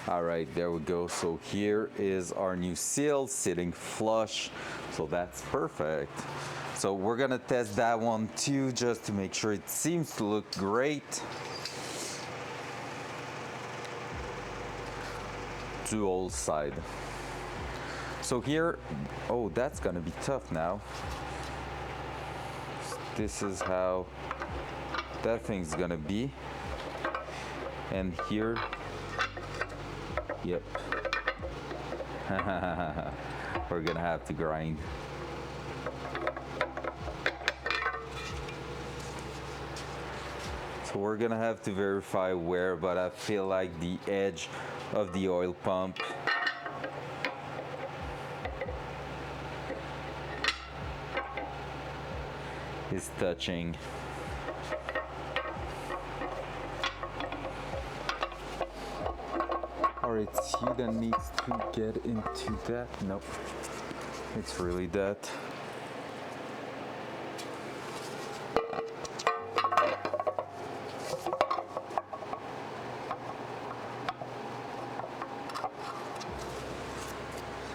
All right, there we go. So here is our new seal sitting flush. So that's perfect. So we're gonna test that one too, just to make sure it seems to look great. To all side. So here, oh, that's gonna be tough now. This is how that thing's gonna be. And here, yep. We're gonna have to grind. So we're gonna have to verify where, but I feel like the edge of the oil pump is touching. Alright, you that needs to get into that. Nope. It's really that.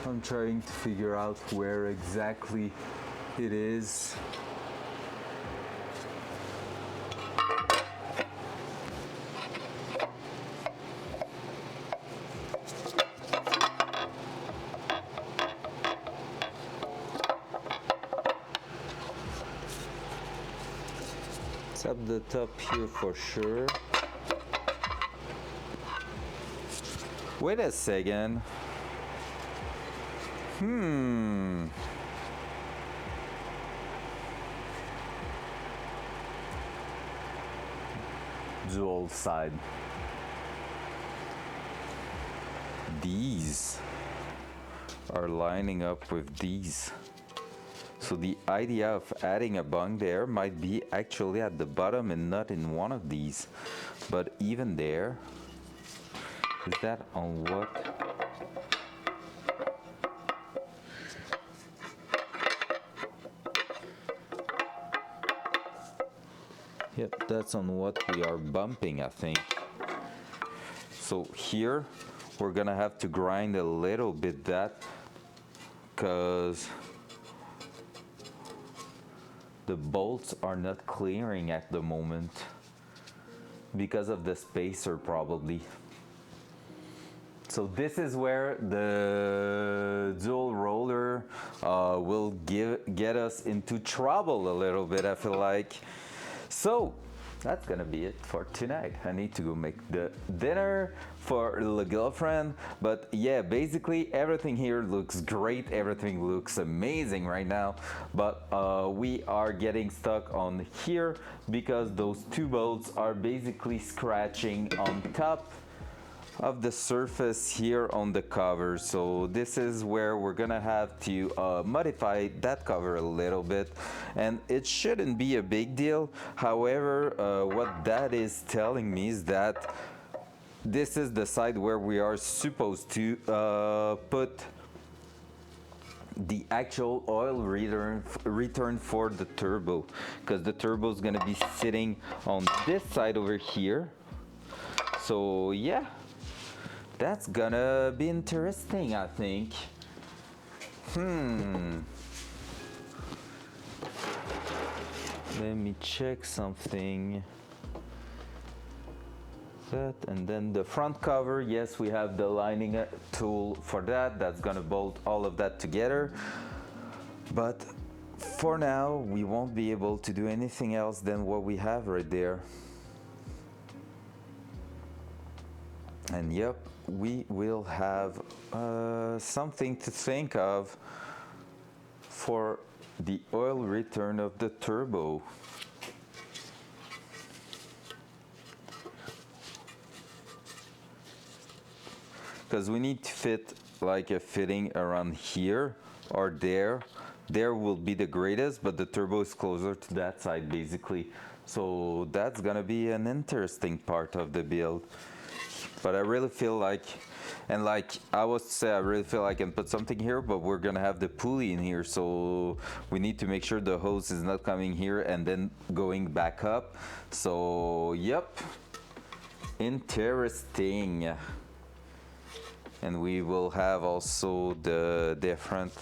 I'm trying to figure out where exactly it is. It's up the top here for sure. Wait a second. Dual side. These are lining up with these. So the idea of adding a bung there might be actually at the bottom and not in one of these. But even there, is that on what? Yep, that's on what we are bumping, I think. So here, we're gonna have to grind a little bit that, because the bolts are not clearing at the moment because of the spacer probably. So this is where the dual roller will get us into trouble a little bit, I feel like. So that's gonna be it for tonight. I need to go make the dinner for the girlfriend. But yeah, basically everything here looks great. Everything looks amazing right now. But we are getting stuck on here because those two bolts are basically scratching on top of the surface here on the cover. So this is where we're gonna have to modify that cover a little bit, and it shouldn't be a big deal. However, what that is telling me is that this is the side where we are supposed to put the actual oil return for the turbo, because the turbo is gonna be sitting on this side over here. So yeah, that's gonna be interesting, I think. Let me check something. That, and then the front cover, yes, we have the lining tool for that. That's gonna bolt all of that together. But for now, we won't be able to do anything else than what we have right there. And yep, we will have something to think of for the oil return of the turbo. Because we need to fit like a fitting around here or there. There will be the greatest, but the turbo is closer to that side basically. So that's gonna be an interesting part of the build. But I really feel like, and like I was to say, I really feel like I can put something here, but we're gonna have the pulley in here, so we need to make sure the hose is not coming here and then going back up. So yep, interesting. And we will have also the different,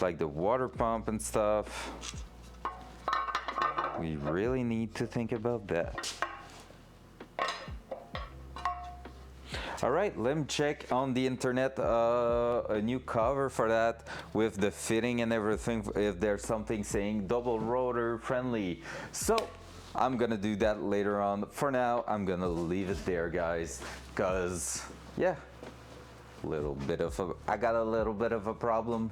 like the water pump and stuff. We really need to think about that. All right, let me check on the internet a new cover for that with the fitting and everything, if there's something saying double rotor friendly. So I'm gonna do that later on. For now, I'm gonna leave it there, guys, because yeah, I got a little bit of a problem.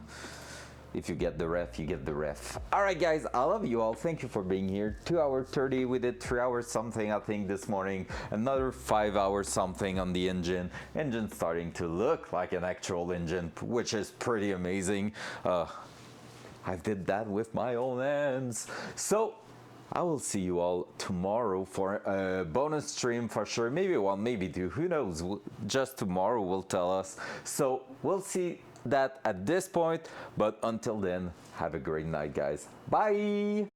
If you get the ref, you get the ref. All right, guys, I love you all. Thank you for being here. 2 hours 30, we did 3 hours something, I think, this morning. Another 5 hours something on the engine. Engine starting to look like an actual engine, which is pretty amazing. I did that with my own hands. So I will see you all tomorrow for a bonus stream for sure. Maybe one, maybe two, who knows? Just tomorrow will tell us. So we'll see that at this point, but until then, have a great night, guys. Bye.